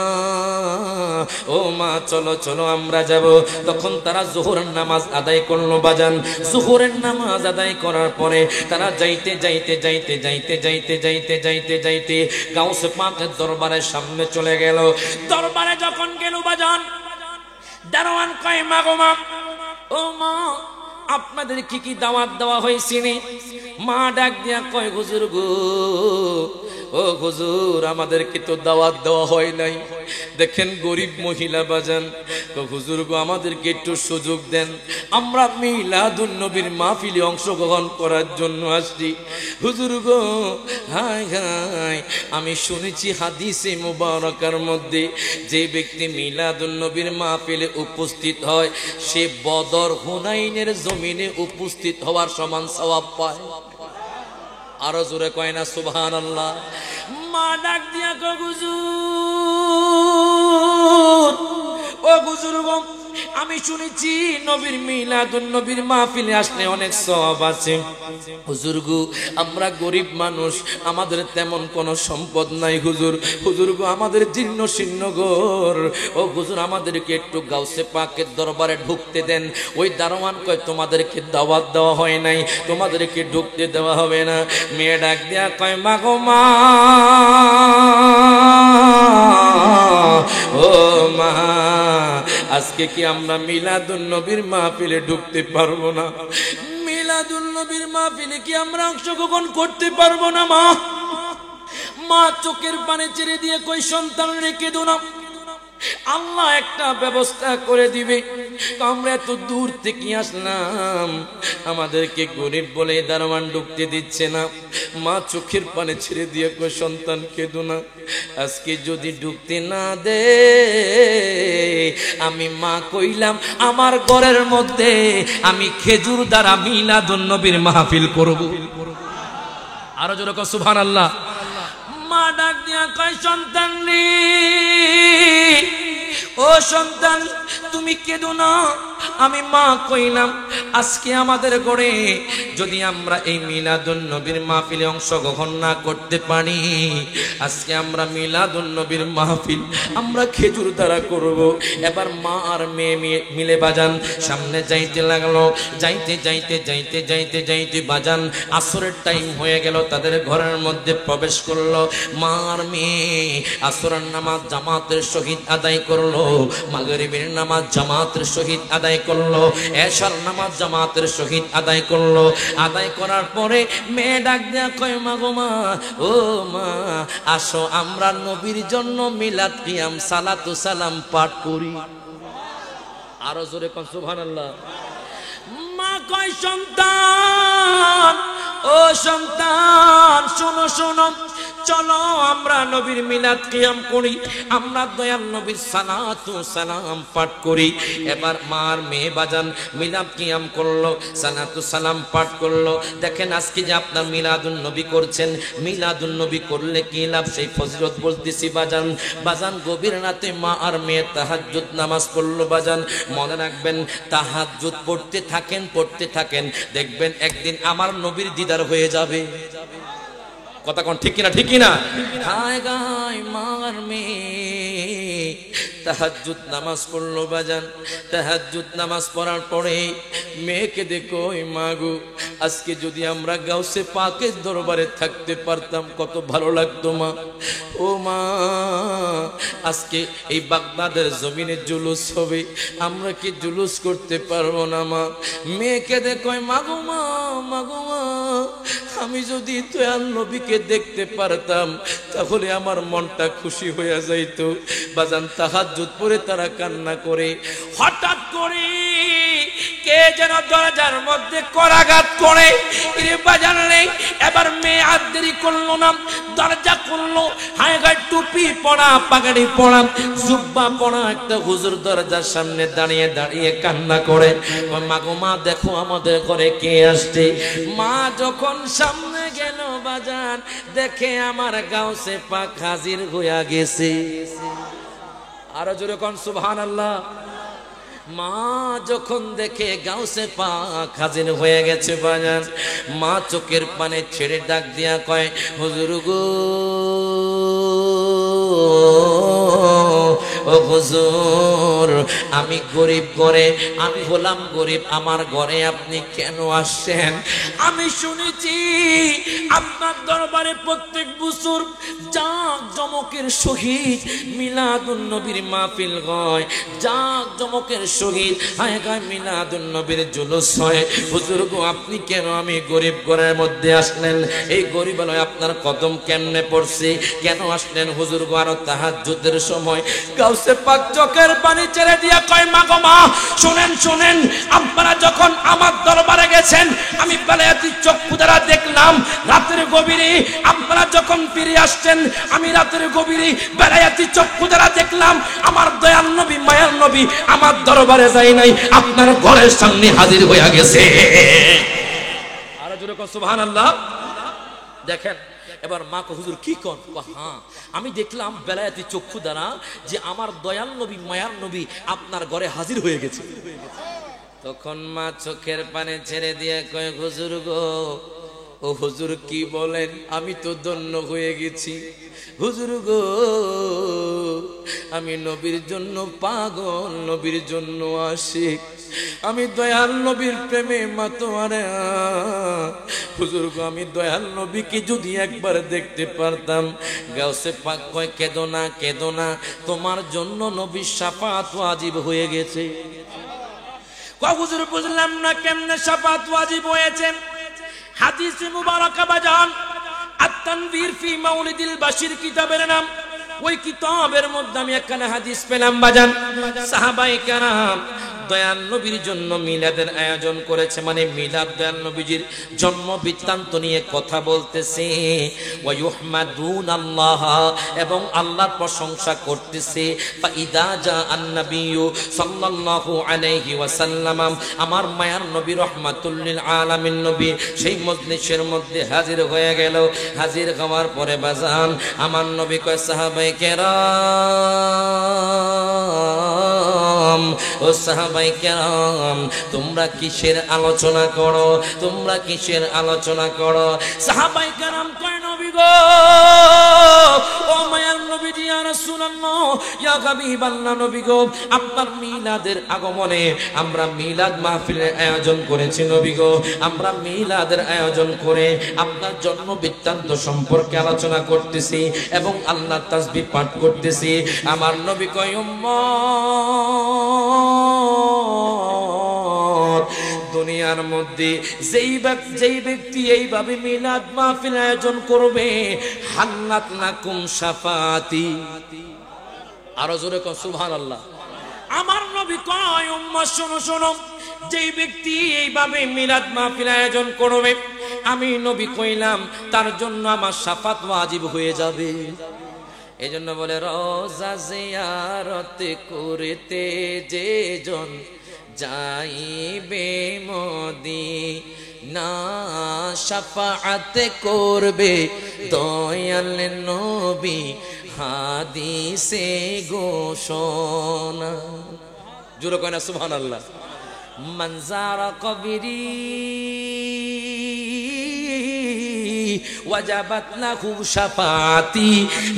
[SPEAKER 1] ও মা চলো চলো আমরা যাব। তখন তারা যোহরের নামাজ আদায় করলো বাজান। যোহরের নামাজ আদায় করার পরে তারা যাইতে যাইতে যাইতে যাইতে যাইতে যাইতে যাইতে যাইতে যাইতে গাউসে পাকের দরবারের সামনে চলে গেল। দরবারে যখন গেল বাজান, দারোয়ান কয় মা গো মা, ও মা আপনাদের কি কি দাওয়াত দেওয়া হয়েছে? মা ডাক দিয়া কয় হুজুর গো, ও হুজুর আমাদেরকে তো দাওয়াত দেওয়া হয় নাই। দেখেন গরিব মহিলা বাজান, তো হুজুর গো আমাদেরকে একটু সুযোগ দেন, আমরা মিলাদুন নবীর মাহফিলে অংশগ্রহণ করার জন্য আসছি। হুজুর গো হায় হায়, আমি শুনেছি হাদিসে মুবারকার মধ্যে যে ব্যক্তি মিলাদুন নবীর মাহফিলে উপস্থিত হয় সে বদর হুনাইনের জমিনে উপস্থিত হওয়ার সমান সওয়াব পায়। আরো জোরে কয় না সুবহানাল্লাহ। মা ডাক দিয়া কয় হুজুর, ও হুজুর গো আমি শুনেছি নবীর মিলাদুন নবীর মাহফিলে আসলে অনেক সওয়াব আছে। হুজুর গো আমরা গরিব মানুষ, আমাদের তেমন কোনো সম্পদ নাই হুজুর। হুজুর গো আমাদের জীর্ণ শীর্ণ ঘর, ও হুজুর আমাদেরকে একটু গাউসে পাকের দরবারে ঢুকতে দেন। ওই দারোয়ান কয় তোমাদেরকে দাওয়াত দেওয়া হয় নাই, তোমাদেরকে ঢুকতে দেওয়া হবে না। মেয়ে ডাক দেয়া কয় মা গো মা, ও মা আজকে কি আমরা মিলাদুন নবীর মাহফিলে ঢুকতে পারবো না? মিলাদুন নবীর মাহফিলে কি আমরা অংশগ্রহণ করতে পারবো না? মা মা চোখের পানি ছেড়ে দিয়ে কই সন্তান রেখে দো না, আল্লাহ একটা ব্যবস্থা করে দিবে। আমরা এত দূর থেকে আসলাম, আমাদেরকে গরিব বলে দারোয়ান ঢুকতে দিচ্ছে না। মা চোখের পানি ছেড়ে দিয়ে কই সন্তান কেঁদো না, আজকে যদি ঢুকতে না দে আমি মা কইলাম আমার ঘরের মধ্যে আমি খেজুর দ্বারা মিলাদুন নবীর মাহফিল করব। আরো জোরে কও সুবহানাল্লাহ। মা ডাক দিয়া কয় সন্তান রে, ও সন্তান তুমি কেঁদো না, আমি মা কইলাম আজকে আমাদের ঘরে যদি আমরা এই মিলাদুন নবীর মাহফিলে অংশগ্রহণ না করতে পারি, আজকে আমরা মিলাদুন নবীর মাহফিল আমরা খেজুর দ্বারা করব। এবার মা আর মেয়ে মিলে বাজান সামনে যাইতে লাগলো। যাইতে যাইতে যাইতে যাইতে যাইতে বাজান আসরের টাইম হয়ে গেল, তাদের ঘরের মধ্যে প্রবেশ করলো। মা আর মেয়ে আসরের নামাজ জামাতের সহিত আদায় করলো, মাগরিবের নামাজ জামাতের সহিত আদায় করলো, এশার নামাজ জামাতের সহিত আদায় করলো। আদায় করার পরে মেয়ে ডাক দেয়া কয় মা গো মা, ও মা আসো আমরা নবীর জন্য মিলাদ কিয়াম সালাতু সালাম পাঠ করি। আরো জোরে কোন সুবহানাল্লাহ। মা কয় সন্তান, ও সন্তান শোনো শোনো, চলো আমরা নবীর মিলাদ কিয়াম করি, আমরা দয়াল নবীর সালাতু সালাম পাঠ করি। এবার মার মেয়ে বাজান মিলাদ কিয়াম করলো, সালাতু সালাম পাঠ করলো। দেখেন আজকে যে আপনার মিলাদুন নবী করছেন, মিলাদুন নবী করলে কি লাভ সেই ফজিলত বলতেছি বাজান। বাজান গভীর রাতে মা আর মেয়ে তাহাজ্জুদ নামাজ পড়লো বাজান। মনে রাখবেন তাহাজ্জুদ পড়তে থাকেন পড়তে থাকেন, দেখবেন একদিন আমার নবীর দিদার হয়ে যাবে। কথা কোন ঠিক কিনা? ঠিক কিনা? হায় গায় মার মেয়ে তাহাজ্জুদ নামাজ পড়লো বাজান। তাহাজ্জুদ নামাজ পড়ার পরে মেয়েকে দেখো মা গো, আজকে যদি আমরা গাউসে পাকের দরবারে থাকতে পারতাম কত ভালো লাগতো মা। ও মা আজকে এই বাগদাদের জমিনে জুলুস হবে, আমরা কি জুলুস করতে পারবো না মা? মেয়েকে দেখো মা গো মা, মা গো মা আমি যদি দয়াল নবীকে দেখতে পারতাম তাহলে আমার মনটা খুশি হয়ে যাইতো। বাজান তাহাজ্জুদ পড়ে তারা কান্না করে, হঠাৎ করে কে যেন দরজার মধ্যে করাঘাত করে বাজান নেই। এবার মেয়ে আর দেরি করলো না, দরজা করলো। হায় গায়ে টুপি পড়া, পাগড়ি পড়া, জুব্বা পড়া একটা হুজুর দরজার সামনে দাঁড়িয়ে দাঁড়িয়ে কান্না করে, মা গো মা দেখো আমাদের ঘরে কে আসছে। মা যখন সামনে গেল বাজান দেখে আমার গাউসে পাক হাজির হইয়া গেছে। আরো জোরে কোন সুবহানাল্লাহ। মা যখন দেখে গাউসে পাক হাজির হয়ে গেছে বাজান, মা চোখের পানে ছেড়ে ডাক দিয়া কয় হুজুর গো, ও হুজুর আমি গরিব ঘরে, আমি হলাম গরিব, আমার ঘরে আপনি কেন আসছেন? আমি শুনেছি আপনার দরবারে প্রত্যেক বছর জাঁকজমকের সহিত মিলাদুন নবীর মাহফিল হয়, জাঁকজমকের সহিত হায়গায় মিলাদুন নবীর জুলুস হয়। হুজুর গো আপনি কেন আমি গরিব ঘরের মধ্যে আসলেন? এই গরিব আলোয় আপনার কদম কেমনে পড়ছে? কেন আসলেন হুজুর গো? আরো তাহাজ্জুদের সময় গাউসে পাক চোখের পানি ছেড়ে দিয়া কয়, মা গো মা, শুনেন শুনেন, আপনারা যখন আমার দরবারে গেছেন আমি বেলায়েতি চক্ষু দ্বারা দেখলাম, রাতের গভীরে আপনারা যখন ফিরে আসছেন আমি রাতের গভীরে বেলায়েতি চক্ষু দ্বারা দেখলাম আমার দয়াল নবী মায়ার নবী আমার দরবারে যায় নাই, আপনার ঘরের সামনে হাজির হয়ে গেছে। আর জোরে কও সুবহানাল্লাহ। দেখেন এবার মা কো হুজুর কি কোন? হ্যাঁ আমি দেখলাম বেলায়েতি চক্ষু দ্বারা যে আমার দয়াল নবী মায়ার নবী আপনার ঘরে হাজির হয়ে গেছে। তখন মা চোখের পানি ছেড়ে দিয়ে কয়, হুজুর গো, ও হুজুর কি বলেন? আমি তো ধন্য হয়ে গেছি হুজুর গো, আমি নবীর জন্য পাগল, নবীর জন্য আশিক, আমি দয়াল নবীর প্রেমে মাতোয়ারা হুজুর গো, আমি দয়াল নবীকে যদি একবার দেখতে পারতাম। গাউসে পাক কয়, কেঁদো না কেঁদো না, তোমার জন্য নবীর শাফাত ওয়াজিব হয়ে গেছে। হুজুর বুঝলাম না কেমনে শাফাত ওয়াজিব হয়েছে? হাদিসে মুবারাকা বাজান আত-তানবীর ফি মাউলিদিল বাশির কিতাবের নাম, ওই কিতাবের মধ্যে আমি একখানা হাদিস পেলাম বাজান। সাহাবায়ে কেরাম দয়াল নবীর জন্য মিলাদের আয়োজন করেছে, মানে মিলাদ দয়াল নবীজির জন্ম বৃত্তান্ত নিয়ে কথা বলতেছে। ওয়া ইউহমাদুনাল্লাহ, এবং আল্লাহর প্রশংসা করতেছে। ফাইদা জাআন নাবিয়্যু সাল্লাল্লাহু আলাইহি ওয়াসাল্লাম, আমার মায়ার নবী রাহমাতুল লিল আলামিন নবী সেই মজলিসের মধ্যে হাজির হয়ে গেল। হাজির হওয়ার পরে বাজান আমার নবী কয়, সাহাবায়ে কেরাম, ও সাহাবায়ে কেরাম, তোমরা কিসের আলোচনা করো? তোমরা কিসের আলোচনা করো? সাহাবায়ে কেরাম কয়, নবী গো, ও মায়ার নবীজি, ইয়া রাসূলুল্লাহ, ইয়া হাবিবাল্লাহ, নবী গো, আপনার মিলাদের আগমনে আমরা মিলাদ মাহফিলের আয়োজন করেছি নবী গো, আমরা মিলাদের আয়োজন করে আপনার জন্ম বৃত্তান্ত সম্পর্কে আলোচনা করতেছি এবং আল্লাহর তাসবিহ পাঠ করতেছি। আমার নবী কয়, উম্মত, দুনিয়ার মধ্যে যেই ব্যক্তি এইভাবে মিলাদ মাহফিল আয়োজন করবে, হাল্লাত লাকুম শাফাতি। আরো জোরে কও সুবহানাল্লাহ। আমার নবী কয়, উম্মত শোনো শোনো, যেই ব্যক্তি এইভাবে মিলাদ মাহফিল আয়োজন করবে, আমি নবী কইলাম তার জন্য আমার শাফাত ওয়াজিব হয়ে যাবে। এজন্য বলে, রওজা জিয়ারত করতে যেজন যাইবে মদিনা, শাফাআত করবে দয়াল নবী হাদিসে ঘোষণা। জোরে কয় না সুবহানাল্লাহ। মান যারা কবরি ওয়াজাবাত লাহু শাফাতি,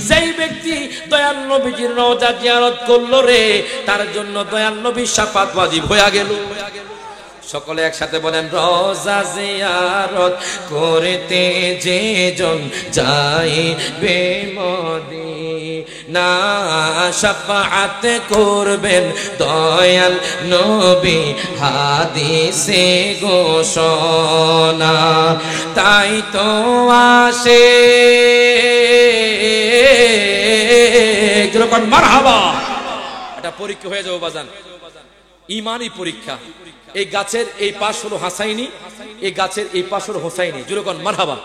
[SPEAKER 1] যেই ব্যক্তি দয়াল নবীজির রওজা জিয়ারত করলো রে, তার জন্য দয়াল নবীর শাফাত ওয়াজিব হয়ে গেল। সকলে একসাথে বলেন, রওজা জিয়ারত করতে যেজন যাইবে মদিনা, শাফাআত করবেন দয়াল নবী হাদিসে ঘোষণা। তাই তো আসে যেরকম মারহাবা, এটা পরীক্ষা হয়ে যাবে বাজান, ইমানি পরীক্ষা। এই গাছের এই পাশ হলো হাসাইনি, এই গাছের এই পাশ হলো হোসাইনি। যেরকম মারহাবা,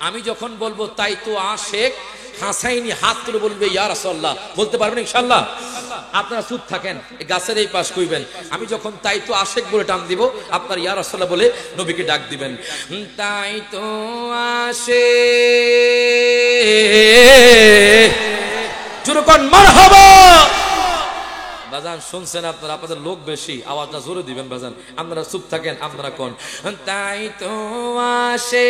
[SPEAKER 1] আমি যখন বলবো তাই তো আশেক হাসাইনি, হাত তুলে বলবে ইয়া রাসূলুল্লাহ, বলতে পারবেন ইনশাআল্লাহ? আপনারা চুপ থাকেন, এই গাছের এই পাশ কইবেন। আমি যখন তাই তো আশেক বলে টান দিব, আপনার ইয়া রাসূলুল্লাহ বলে নবীকে ডাক দিবেন। তাই তো আশেক, যেরকম মারহাবা। বাজান শুনছেন আপনারা? আপনাদের লোক বেশি, আওয়াজটা জোরে দিবেন বাজান। আপনারা চুপ থাকেন, আপনারা কোন তাই তো আসে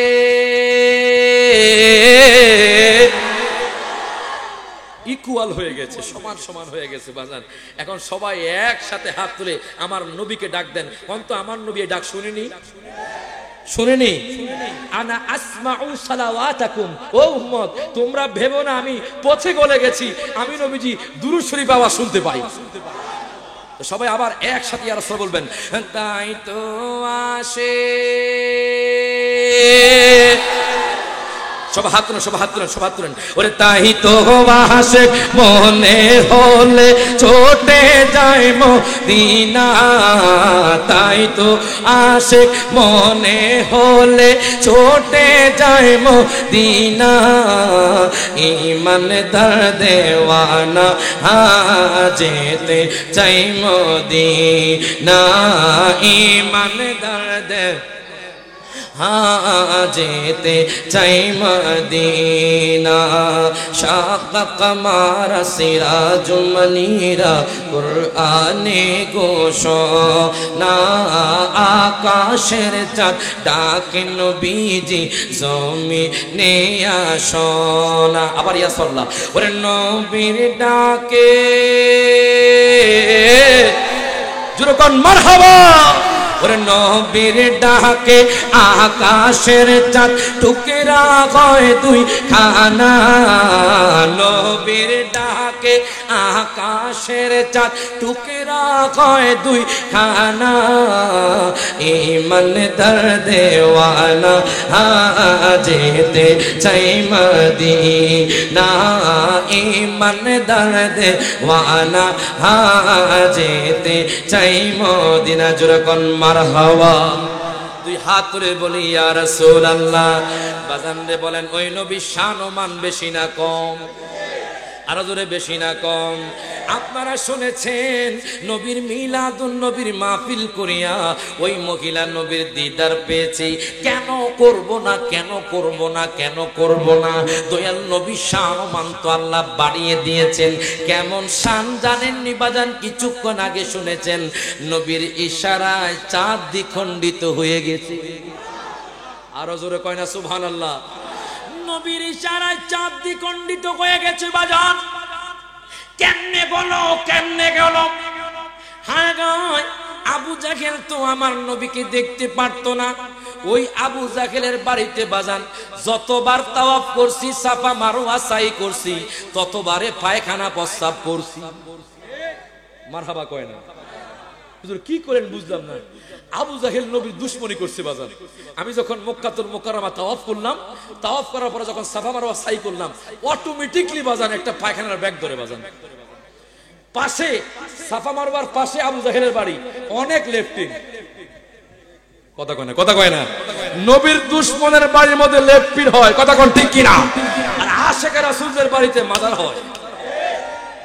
[SPEAKER 1] ইকুয়াল হয়ে গেছে, সমান সমান হয়ে গেছে বাজান। এখন সবাই একসাথে হাত তুলে আমার নবীকে ডাক দেন। অন্তত আমার নবী ডাক শুনিনি, শুনিনি? আনা আসমাউ সালাওয়াতাকুম, ও উম্মত তোমরা ভেবো না আমি পথে গলে গেছি, আমি নবীজি দুরূদ শরীফ আওয়াজ শুনতে পাই। তো সবাই আবার একসাথে ইয়া রাসূল বলবেন, তাই তো আসে। সব হাত তুলেন, সব হাত তুলেন, সব হাত তুলেন। ওরে তাই তো আসে মনে হলে ছোটে যায় মদিনা, তাই তো আসে মনে হলে ছোটে যায় মদিনা, ঈমানদার দেওয়ানা যেতে চাই মদিনা, ঈমানদার দেওয়ানা যেতে চাই মদিনা। শাক কমার সিরাজ মনিরা কুরআনে ঘোষণা, আকাশের চাঁদ ডাকে নবীজি জমিনে আসনা। আবার ইয়া সাল্লাল্লাহ, ওরে নবীর ডাকে জোরে কোন মারহাবা। ওরে নবীর ডাকে আকাশের চাঁদ টুকরা হয় দুই খানা, নবীর ডাকে আকাশের চাঁদ টুকরা হয় দুই খানা, ঈমানদার দেওয়ানা যেতে চাই মদিনা, ঈমানদার দেওয়ানা যেতে চাই মদিনা। জোরে কোন মারহাবা। দুই হাত তুলে বলি ইয়া রাসূলুল্লাহ। বাজান রে বলেন ওই নবীর শান ও মান বেশি না কম? আরো জোরে, বেশি না কম? আপনারা শুনেছেন নবীর মিলাদুন নবীর মাহফিল করিয়া ওই মহিলা নবীর দিদার পেয়েছি। কেন করব না, কেন করব না, কেন করব না? দয়াল নবীর শান ও মান তো আল্লাহ বাড়িয়ে দিয়েছেন। কেমন শান জানেননি বাজান? কিছুক্ষণ আগে শুনেছেন নবীর ইশারায় চাঁদ দ্বিখণ্ডিত হয়ে গেছে। আরো জোরে কয় না সুবহানাল্লাহ। নবীর ইশারায় চাঁদ দ্বিখণ্ডিত হয়ে গেছে বাজান। কেমনে বলো, কেমনে গেল? হ্যাঁ গায় আবু জাহেল তো আমার নবীকে দেখতে পারতো না। ওই আবু জাহেলের বাড়িতে বাজান যতবার তাওয়াফ করছি, সাফা মারওয়া সাই করছি, ততবারে পায়খানা প্রস্রাব করছি। মারহাবা কয় না? হুজুর কি করেন বুঝলাম না। আবু জাহেল নবীর দুশমনি করছে বাজান। আমি যখন মক্কাতুল মুকাররমা তাওয়াফ করলাম, তাওয়াফ করার পরে যখন সাফা মারওয়া সাই করলাম, অটোমেটিকলি বাজান একটা পায়খানার ব্যাগ ধরে বাজান। পাশে সাফা মারওয়ার পাশে আবু জাহেলের বাড়ি, অনেক লেফটিং। কথা কয় না, কথা কয় না? নবীর দুশমনের বাড়ির মধ্যে লেফটিং হয়, কথা কোন ঠিক কি না? আর আশিক রাসূলের বাড়িতে মাজার হয়,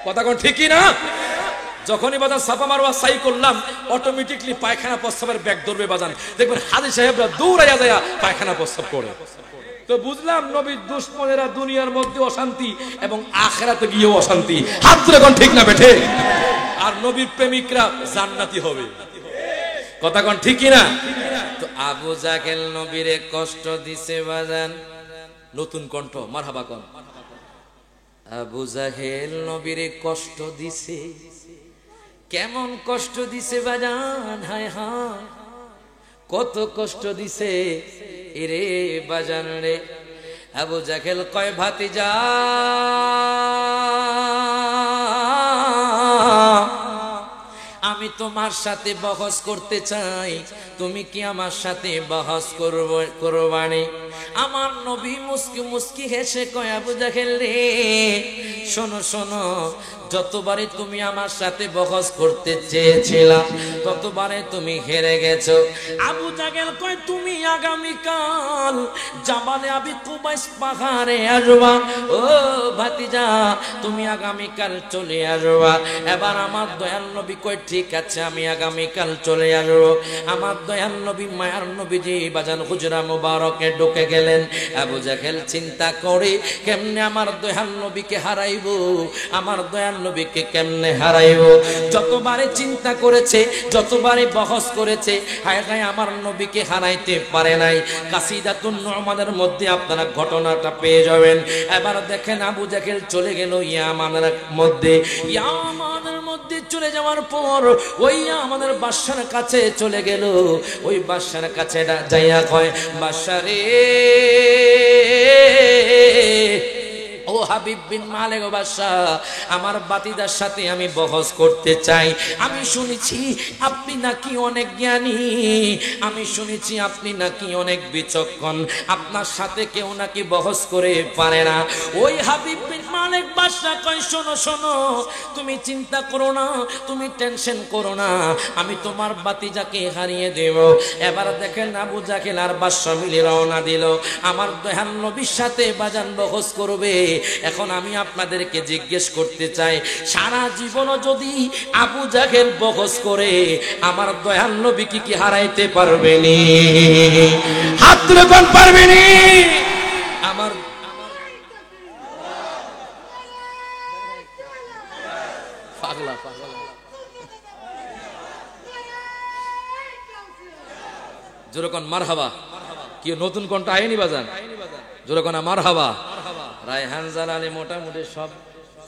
[SPEAKER 1] কথা কোন ঠিক কি না? যখনই বাজান সাফা মারওয়া সাই করলাম, অটোমেটিকলি পায়খানা প্রস্রাবের ব্যাগ ধরবে বাজান। দেখবেন হাজী সাহেবরা দৌড়াইয়া যায় পায়খানা প্রস্রাব করে। তো বুঝলাম নবীর দুশমনেরা দুনিয়ার মধ্যে অশান্তি এবং আখিরাতে গিয়েও অশান্তি। হাত তুলে কোন ঠিক না বেঠে? আর নবীর প্রেমিকরা জান্নাতি হবে, কথা কোন ঠিক কি না? তো আবু জাহেল নবীরে কষ্ট দিছে বাজান। নতুন কণ্ঠ মারহাবা কোন? আবু জাহেল নবীরে কষ্ট দিছে। কেমন কষ্ট দিছে বাজান? হায় হায় কত কষ্ট দিছে এরে বাজান রে। আবু জাহেল কয় ভাতিজা আমি তোমার সাথে বহস করতে চাই, তুমি কি আমার সাথে বহস করবানি? আমার নবী মুস্কি মুস্কি হেসে কয় আবু জাহেল রে শোনো শোনো, যতবারে তুমি আমার সাথে বহস করতে চেয়েছিলা ততবারে তুমি হেরে গেছো। আবু জাহেল কয় তুমি আগামীকাল জাবালে আবি কুবাইস পাহাড়ে আসবা। ও ভাতিজা তুমি আগামীকাল চলে আসবা। এবার আমার দয়াল নবী কয় ঠিক আছে আমি আগামীকাল চলে আসবো। আমার দয়াল নবী মায়ার নবীজি বাজান হুজরা মুবারকে ঢুকে গেলেন। আবু জাহেল চিন্তা করে কেমনে আমার দয়াল নবীকে হারাইব, হারাইব, আমার দয়াল নবীকে কেমনে হারাইব। যতবারে চিন্তা করেছে, যতবারে বহস করেছে, হায় হায় আমার নবীকে হারাইতে পারে নাই। কাসিদাতুন নুমানের মধ্যে আপনারা ঘটনাটা পেয়ে যাবেন। এবার দেখেন আবু জাহেল চলে গেল ইয়ামানের মধ্যে। ইয়ামানের মধ্যে চলে যাওয়ার পর ওই ইয়ামানের বাদশার কাছে চলে গেল। ওই বাদশার কাছে যাইয়া কয়, বাদশা রে, ও হাবিব বিন মালিক বাদশা, আমার বাতিদার সাথে আমি বহস করতে চাই। আমি শুনেছি আপনি নাকি অনেক জ্ঞানী, আমি শুনেছি আপনি নাকি অনেক বিচক্ষণ, আপনার সাথে কেউ নাকি বহস করে পারে না। ওই হাবিব বিন মালিক বাদশা কয়, শোনো শোনো, তুমি চিন্তা করো না, তুমি টেনশন করো না, আমি তোমার বাতিজাকে হারিয়ে দেব। এবার দেখেন আবু জাহেল আর বাদশা মিলে রওনা দিল আমার দয়াল নবীর সাথে বাজান বহস করবে। এখন আমি আপনাদেরকে জিজ্ঞেস করতে চাই, সারা জীবন যদি আবু জাহেল বহস করে আমার দয়াল নবী কি হারাইতে পারবেনি? হাত তুলে কোন পারবেনি? আমার পাগলা পাগলা যেরকম মারহাবা, কি নতুন কোনটা আইনি বাজান, যেরকম মারহাবা। রায়হান জালালি মোটামুটি সব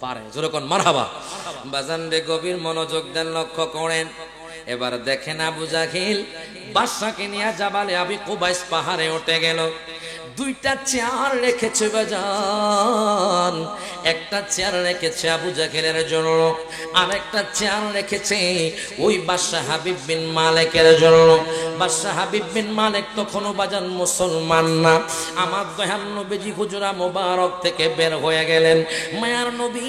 [SPEAKER 1] পারে, যেরকম মারহাবা। বাজান রে গভীর মনোযোগ দেন, লক্ষ্য করেন। এবার দেখেন আবু জাহেল বাদশাকে নিয়ে জাবালে আবি কুবাইস পাহাড়ে উঠে গেল। দুইটা চেয়ার রেখেছে বাজান, একটা চেয়ার রেখেছে আবু জাহেলের জন্য, আর একটা চেয়ার রেখেছে ওই বাদশা হাবিব বিন মালিকের জন্য। বাদশা হাবিব বিন মালিক তখনও বাজান মুসলমান না। আমার দয়াল নবীজি হুজরা মোবারক থেকে বের হয়ে গেলেন। মায়ার নবী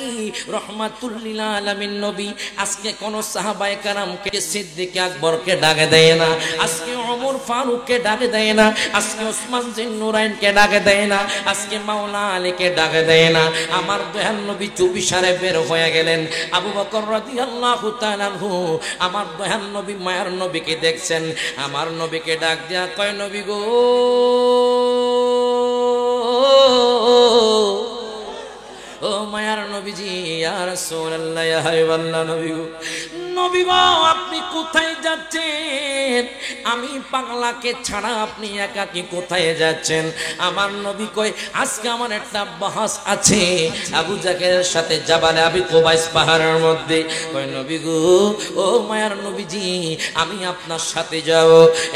[SPEAKER 1] রহমাতুল লিল আলামিন নবী আজকে কোন সাহাবায়ে কেরামকে সিদ্দিক আকবরকে ডাকে দেয় না, আজকে ওমর ফারুককে ডাকে দেয় না, আজকে ওসমান জিন্নুরাইনকে ডাকে দেয় না, আজকে মাওলা আলীকে ডাকে দেয় না। আমার দয়াল নবী চুপিসারে বের হয়ে গেলেন। আবু বকর রাদিয়াল্লাহু তাআলা আনহু আমার দয়াল নবী মায়ার নবীকে দেখছেন। আমার নবীকে ডাক দিয়া কয়, নবী গো, ও মায়ার নবীজি, ইয়া রাসূলুল্লাহ, ইয়া হাবিবাল্লাহ, নবী গো, নবী গো, আপনি কোথায় যাচ্ছেন? আমি পাগলাকে ছাড়া আপনি একাকি কোথায় যাচ্ছেন? আমার নবী কয়, আজকে আমার একটা বহস আছে আবু জাহেলের সাথে জাবালে আবি কুবাইস পাহাড়ের মধ্যে। কয়, নবী গো, ও মায়ার নবীজি, আমি আপনার সাথে যাব।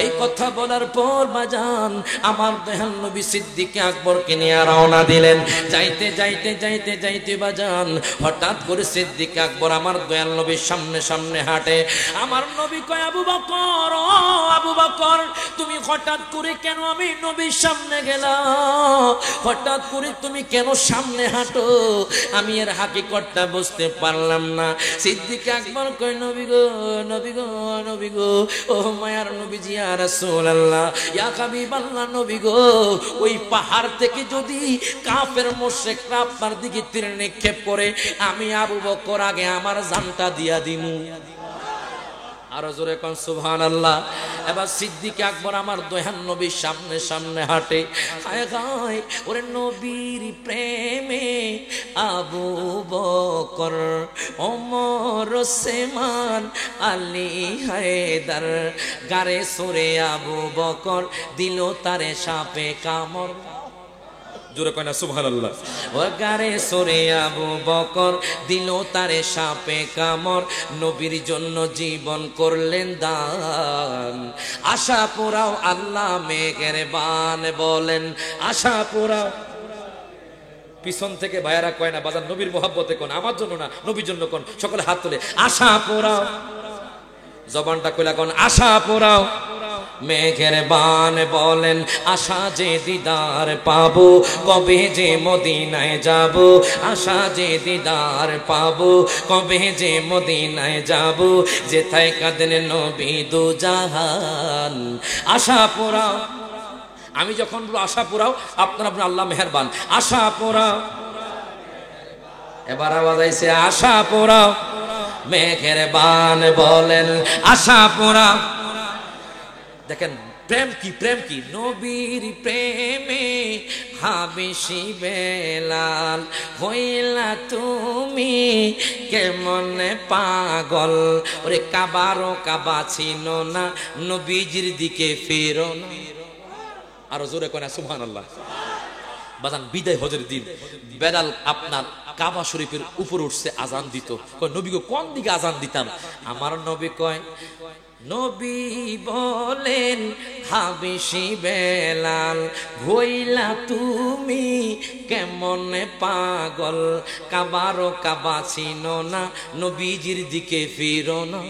[SPEAKER 1] এই কথা বলার পর বাজান আমার দয়াল নবী সিদ্দিক আকবরকে নিয়ে রওনা দিলেন। যাইতে যাইতে যাইতে যাইতে বাজান হঠাৎ করে সিদ্দিক আকবর আমার দয়াল নবীর সামনে সামনে হাঁটে। আমার নবী কয়, আবু বকর, ও আবু বকর, তুমি হঠাৎ করে কেন আমি নবীর সামনে গেলাম? হঠাৎ করে তুমি কেন সামনে হাঁটো? আমি এর হাকিকতটা বুঝতে পারলাম না। সিদ্দিক আকবর কয়, নবী গো, নবী গো, নবী গো, ও মায়ার নবীজি, ইয়া রাসূলুল্লাহ, ইয়া হাবিবাল্লাহ, নবী গো, ওই পাহাড় থেকে যদি কাফের মুশরিকরা আপনার দিকে তীর নিক্ষেপ করে, আমি আবু বকর আগে আমার জানটা দিয়া দিমু। আরো জোরে কোন সুবহানাল্লাহ। এবার সিদ্দিক আকবর আমার দয়াল নবীর সামনে সামনে হাঁটে। হায় হায়, ওরে নবীর প্রেমে আবু বকর, ওমর, ওসমান, আলী, হায়দার, গারে সুরে আবু বকর দিল তারে সাপে কামড়। জোরে কয় না সুবহানাল্লাহ। ও গারে সরে আবু বকর দিল তারে সাপে কামড়, নবীর জন্য জীবন করলেন দান। আশা পোড়াও আল্লাহ মেঘের বান, বলেন আশা পোড়াও। পিছন থেকে ভাইয়ারা কয় না বাজার নবীর মোহাব্বতে কোন, আমার জন্য না, নবীর জন্য কোন। সকলে হাত তোলে, আশা পোড়াও। জবানটা কইলা কোন, আশা পোড়াও মেঘের বান, বলেন আশা যে দিদার পাবো, কবে যে মদিনায় যাব। আশা যে দিদার পাবো, কবে যে মদিনায় যাব। যেথায় কাঁদেন নবী দু জাহান। আশা পোড়াও। আমি যখন বলবো আশা পোড়াও, আপনার আপনার আল্লাহ মেহেরবান। আশা পোড়াও। এবার আওয়াজ আইছে, আশা পোড়াও মেঘের বান, বলেন আশা পোড়াও। দেখেন প্রেম কি, প্রেম কি? নবীর প্রেমে হাবেশি বেলাল হইলা তুমি কেমনে পাগল। ওরে কাবারও কাবা চিনো না, নবীজির দিকে ফেরো না। আরো জোরে কয় না সুবহানাল্লাহ। বাজান বিদায় হজের দিন বেলাল আপনার কাবা শরীফের উপর উঠছে, আজান দিত। কয় নবী গো কোন দিকে আজান দিতাম? আমার নবী কয়, নবী বলেন হাবেশি বেলাল হইলা তুমি কেমনে পাগল, কাবারও কাবা চিনো না, নবীজির দিকে ফিরো না।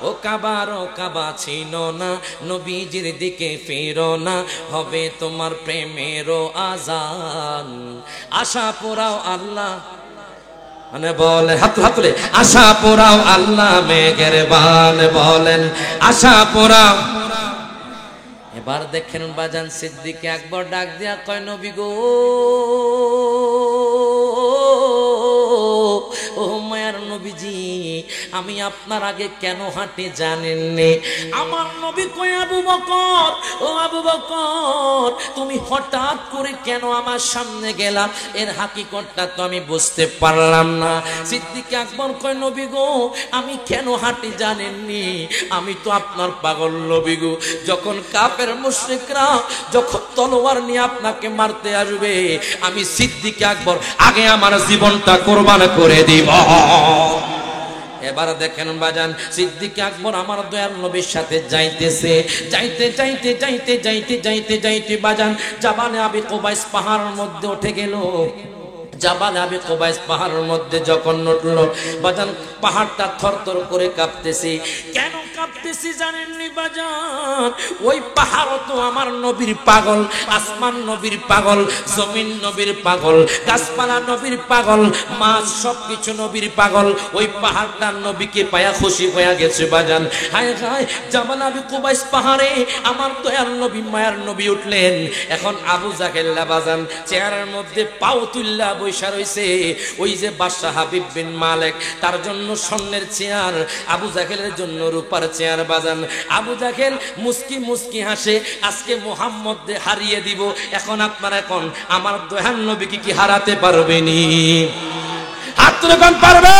[SPEAKER 1] ও কাবারও কাবা চিনো না, নবীজির দিকে ফিরো না, হবে তোমার প্রেমেরও আজান। আশা পোড়াও আল্লাহ মানে বলে হাত হাতলে, আশা পোড়াও আল্লাহ মেঘের বান বলেন আশা পোড়াও। এবার দেখেন বাজান সিদ্দিক আকবর ডাক দিয়া কয়, নবী গো ও মায়ার নবীজি, আমি আপনার আগে কেন হাঁটি জানেননি? আমার নবী কয়, আবু বকর, ও আবু বকর, তুমি হঠাৎ করে কেন আমার সামনে গেলা? এর হাকিকতটা তো আমি বুঝতে পারলাম না। সিদ্দিক আকবর কয়, নবী গো আমি কেন হাঁটি জানেননি? আমি তো আপনার পাগল নবী গো। যখন কাফের মুশরিকরা যখন তলোয়ার নিয়ে আপনাকে মারতে আসবে, আমি সিদ্দিক আকবর আগে আমার জীবনটা কোরবান করে দিব। এবার দেখেন বাজান সিদ্দিক আকবর আমার দয়াল নবীর সাথে যাইতেছে, যাইতে যাইতে যাইতে যাইতে যাইতে যাইতে বাজান জাবালে আবি কুবাইস পাহাড়ের মধ্যে উঠে গেল। জাবালে আবি কুবাইস পাহাড়ের মধ্যে যখন উঠল বাজান, পাহাড়টা থরথর করে কাঁপতেছে। কেন কাঁপতেছি জানেননি বাজান? ওই পাহাড়ও তো আমার নবীর পাগল, আসমান নবীর পাগল, জমিন নবীর পাগল, গাছপালা নবীর পাগল, মাছ সবকিছু নবীর পাগল। ওই পাহাড়টা নবীকে পায়া খুশি হয়ে গেছে বাজান। হায় হায়, জাবাল আবি কুবাইস পাহাড়ে আমার দয়াল নবী মায়ার নবী উঠলেন। এখন আবু জাহেল্লা বাজান চেয়ারের মধ্যে পাও তুল্লা বৈশা রইছে। ওই যে বাদশাহ হাবিব বিন মালেক, তার জন্য স্বর্ণের চেয়ার, আবু জাহেলের জন্য রূপার চেয়ার বাজান। আবু জাহেল মুস্কি মুস্কি হাসে, আজকে মুহাম্মদ হারিয়ে দিব। এখন আপনারা এখন আমার দয়াল নবীকে কি হারাতে পারবেনি? হাত তুলে কোন পারবে?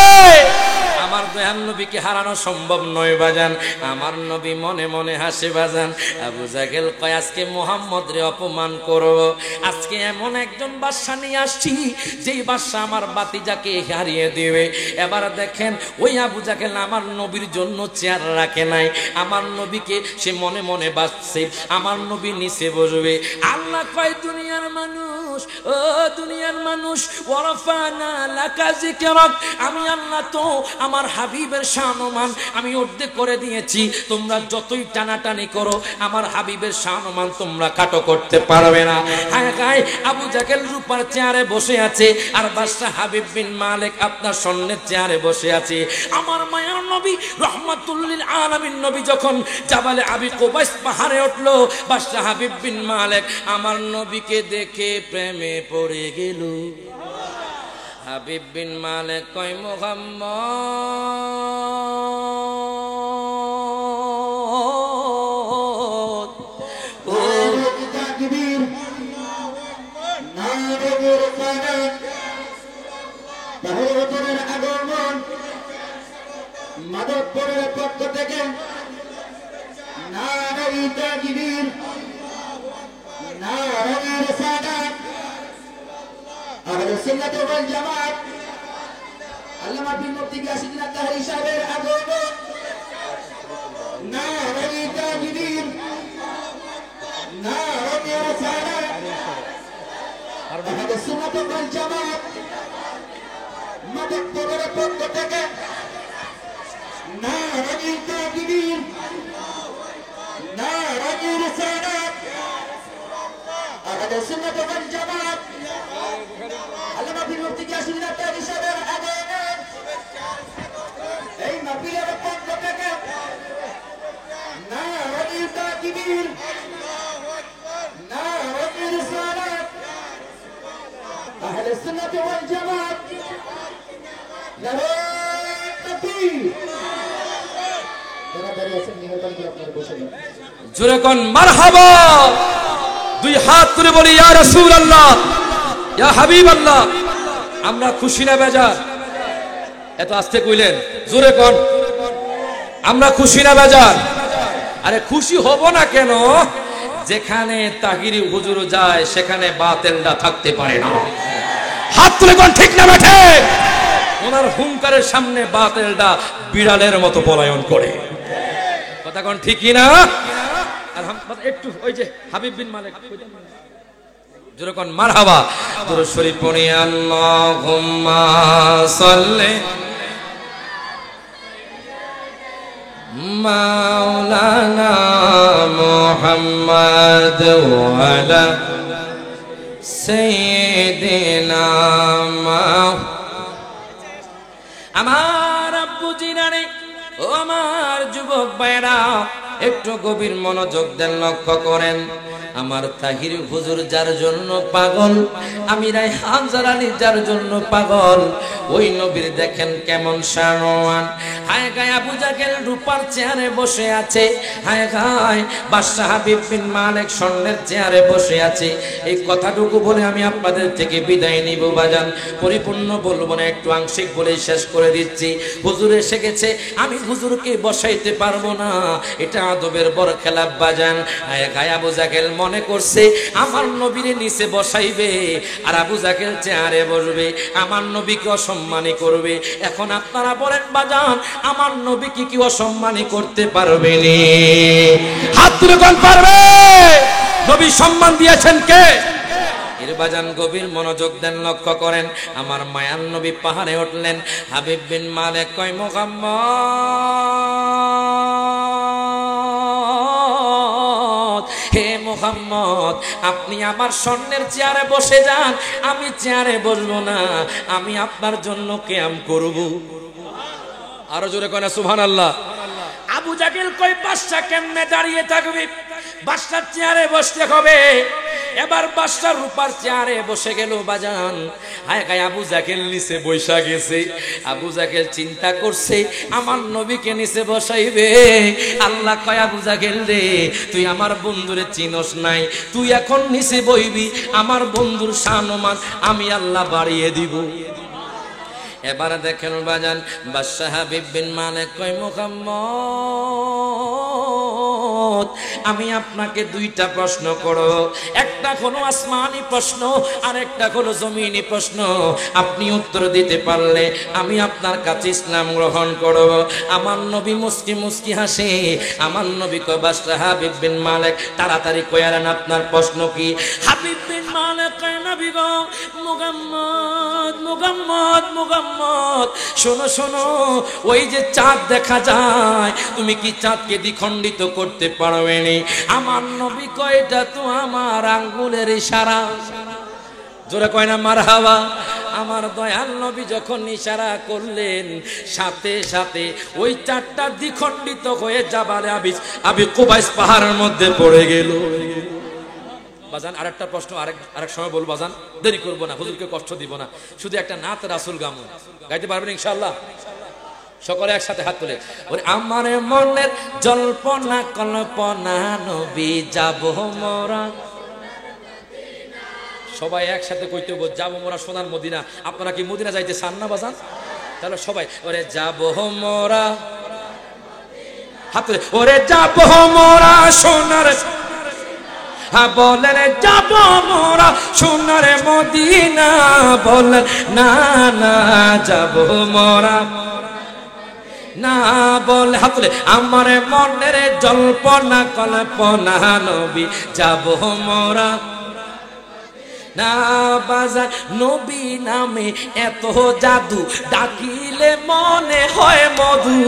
[SPEAKER 1] আমার দয়াল নবীকে হারানো সম্ভব নয় বাজান। আমার নবী মনে মনে হাসে বাজান। আবু জাহেল কয়, আজকে মুহাম্মদ রে অপমান করব। আজকে এমন একজন বাদশা নিয়ে আসছি যেই বাদশা আমার বাতিজাকে হারিয়ে দেবে। এবার দেখেন ওই আবু জাহেল আমার নবীর জন্য চেয়ার রাখে নাই, আমার নবীকে সে মনে মনে বাঁচছে, আমার নবী নিচে বসবে। আল্লাহ কয়, দুনিয়ার মানুষ, ও দুনিয়ার মানুষ, ওয়ারাফানা লাকা যিকরাক, আমি আল্লাহ তো আমার হাবিবের শানমান আমি অর্ধেক করে দিয়েছি। তোমরা যতই টানাটানি করো আমার হাবিবের শানমান তোমরা কাটো করতে পারবে না। হায় হায়, আবু জাহেল রূপার চেয়ারে বসে আছে, আর বাদশা হাবিব বিন মালিক আপনার স্বর্ণের চেয়ারে বসে আছে। আমার মায়ার নবী রহমাতুল লিল আলামিন নবী যখন জাবালে আবি কুবাইস পাহাড়ে উঠলো, বাদশা হাবিব বিন মালিক আমার নবীকে দেখে প্রেমে পড়ে গেল। হাবিব বিন মালিক কয়, মুহাম্মদ ও
[SPEAKER 2] তাকবীর, নারে রিসালাত, তাহিয়াতুল আগমন, মাদকপুরের পক্ষ থেকে নারে তাকবীর, নারে রিসালাত, আহলে সুন্নাত ওয়াল জামাত, আল্লামা বিন মুফতি গাসিদিন আত-তাহরি সাহেবের আগমন, নারে তাকবীর, নারে রিসালাত, আহলে সুন্নাত ওয়াল জামাত, মাদকপুরের পক্ষ থেকে নারে তাকবীর, নারে রিসালাত, আহলে সুন্নাত ওয়াল জামাত, আল্লামা বিন মুফতি গাসিদিন আত-তাহরি সাহেবের আগমন, এই মাহফিলের পক্ষ থেকে নারে তাকবীর, নারে রিসালাত, আহলে সুন্নাত ওয়াল জামাত, নারে তাকবীর। যারা দাঁড়িয়ে আছেন মেহরবানি করে আপনারা বসে যান।
[SPEAKER 1] জোরে কোন মারহাবা। দুই হাত তুলে বলি ইয়া রাসূলুল্লাহ, ইয়া হাবিবাল্লাহ। আমরা খুশি না বেজার? এত আস্তে কইলেন, জোরে কোন আমরা খুশি না বেজার? আরে খুশি হব না কেন? যেখানে তাহিরি হুজুর যায় সেখানে বাতিলটা থাকতে পারে না। হাত তুলে কোন ঠিক না বেঠে? ওনার হুঙ্কারের সামনে বাতিলটা বিড়ালের মতো পলায়ন করে। কথা কোন ঠিকই না? একটু ওই যে হাবিব বিন মালিক জোরে কোন মারহাবা। দুরূদ শরীফ পড়ি আল্লাহুম্মা সাল্লি মাওলানা মুহাম্মদ ওয়া আলা সাইয়্যিদিনা। আমার আব্বু জিনারে ও আমার যুবক ভাইরা, একটু গভীর মনোযোগ দেন, লক্ষ্য করেন। আমার তাহির হুজুর যার জন্য পাগল, আমি রায়হান জালালী যার জন্য পাগল, ওই নবীর দেখেন কেমন শানওয়ান। হায় গায় আবু জাহেল রূপার চেয়ারে বসে আছে, হায় গায় বাদশা হাবিব বিন মালিক স্বর্ণের চেয়ারে বসে আছে। এই কথাটুকু বলে আমি আপনাদের থেকে বিদায় নিব বাজান। পরিপূর্ণ বলবো না, একটু আংশিক বলে শেষ করে দিচ্ছি। হুজুর এসে গেছে, আমি হুজুরকে বসাইতে পারবো না, এটা আদবের বড় খেলাপ বাজান। হায় গায় আবু জাহেল মনে করছে আমার নবীরে নিচে বসাইবে আর আবু জাহেল চেয়ারে বসবে, আমার নবীকে অসম্মানী করবে। এখন আপনারা বলেন বাজান, আমার নবীকে কি অসম্মানী করতে পারবে নি? হাত তুলে কোন পারবে? নবী সম্মান দিয়েছেন কে? এর বাজান গভীর মনোযোগ দেন, লক্ষ্য করেন। আমার মায়ান নবী পাহাড়ে উঠলেন। হাবিব বিন মালিক কয় মুহাম্মদ, হে মুহাম্মদ, আপনি আমার স্বর্ণের চেয়ারে বসে যান, আমি চেয়ারে বসবো না, আমি আপনার জন্য কিয়াম করব। আরো জোরে কয় না সুবহানাল্লাহ। আবু জাহেল কয় বাদশা কেমনে দাঁড়িয়ে থাকবে? বাদশার চেয়ারে বসতে হবে। এবার বাদশা রূপার চেয়ারে বসে গেল বাজান। হায় গায় আবু জাহেল নিচে বৈশা গেছে। আবু জাহেল চিন্তা করছে আমার নবীকে নিচে বসাইবে। আল্লাহ কয় আবু জাহেল রে, তুই আমার বন্ধুরে চিনস নাই, তুই এখন নিচে বইবি, আমার বন্ধুর সম্মান আমি আল্লাহ বাড়িয়ে দিব। এবার দেখেন বাজান, বাদশা হাবিব বিন মালিক কয় মুহাম্মদ, আমি আপনাকে দুইটা প্রশ্ন করব, একটা হলো আসমানি প্রশ্ন আর একটা হলো জমিনি প্রশ্ন। আপনি উত্তর দিতে পারলে আমি আপনার কাছে ইসলাম গ্রহণ করব। আমার নবী মুস্কি মুস্কি হাসে। আমার নবী কয় বাদশা হাবিব বিন মালিক তাড়াতাড়ি কয়ারেন আপনার প্রশ্ন কি? হাবিব বিন মালিক কয় নবী গো মুহাম্মদ মুহাম্মদ মুহাম্মদ, শোনো শোনো, ওই যে চাঁদ দেখা যায়, তুমি কি চাঁদকে দ্বিখণ্ডিত করতে পারবে নি? আমার নবী কয় এটা তো আমার আঙ্গুলের ইশারা। জোরে কয় না মারহাবা। আমার দয়াল নবী যখন ইশারা করলেন, সাথে সাথে ওই চাঁদটা দ্বিখণ্ডিত হয়ে জাবালে আবি কুবাইস পাহাড়ের মধ্যে পড়ে গেল। বাজান আরেকটা প্রশ্ন আরেক সময় বলবো বাজান, দেরি করবো না, হুজুরকে কষ্ট দিব না, শুধু একটা নাত রাসূল গামু গাইতে পারবেন ইনশাআল্লাহ? সকলে একসাথে হাত তুলে ওরে আমার মনের জল্পনা কল্পনা নবী যাব মোরা। সবাই একসাথে কইতে বল, যাব মোরা সোনার মদিনা। আপনারা কি মদিনা যাইতে চান না বাজান? তাহলে সবাই ওরে যাব মোরা, হাত তুলে ওরে যাব মোরা সোনার, বলেন যাব মোরা সোনার মদিনা, বলেন না না যাব মোরা না, বলে হাত তুলে আমার মনের জল্পনা কল্পনা নবী যাব মোরা না। বাজার নবী নামে এত জাদু, ডাকিলে মনে হয় মধু।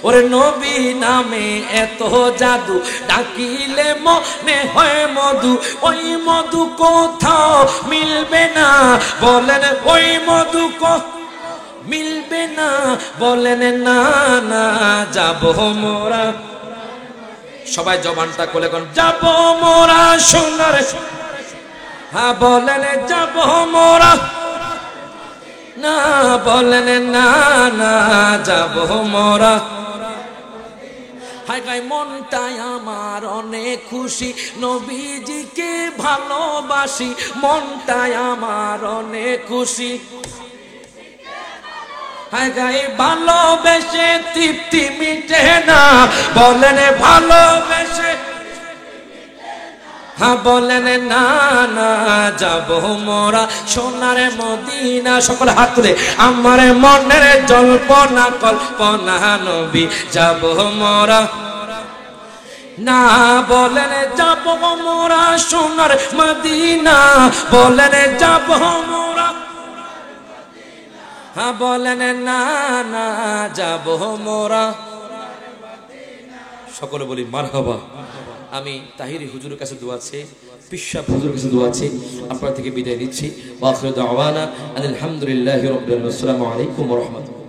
[SPEAKER 1] ওরে নবী নামে এত জাদু, ডাকিলে মনে হয় মধু। ওই মধু কোথাও মিলবে না, বলেন ওই মধু মিলবে না, বলেন না না যাব মোরা। সবাই জবানটা খুলে কোন যাব মোরা সোনার, হ্যাঁ বলেন যাব মোরা না, বলেন না না যাব মোরা। হায় গায় মনটাই আমার অনেক খুশি, নবীজিকে ভালোবাসি, মনটাই আমার অনেক খুশি। হায় গায়ে ভালোবেসে তৃপ্তি মিটে না, বলেন ভালোবেসে, হ্যাঁ বলেন না না যাব মোরা সোনার মদিনা। সকলে হাত তুলে আমার মনের জল্পনা কল্পনা নবী যাব মোরা না, বলেন যাব মোরা সোনার মদিনা, বলেন যাব মোরা, হ্যাঁ বলেন না না যাব মোরা। সকলে বলি মারহাবা। আমি তাহিরি হুজুরের কাছে দোয়া আছে, পিশাব হুজুরের কাছে দোয়া আছে, আপনার থেকে বিদায় নিচ্ছি। ওয়া আখিরু দাওয়ানা আলহামদুলিল্লাহি রাব্বিল আলামিন। আসসালামু আলাইকুম ওয়া রাহমাতুল্লাহ।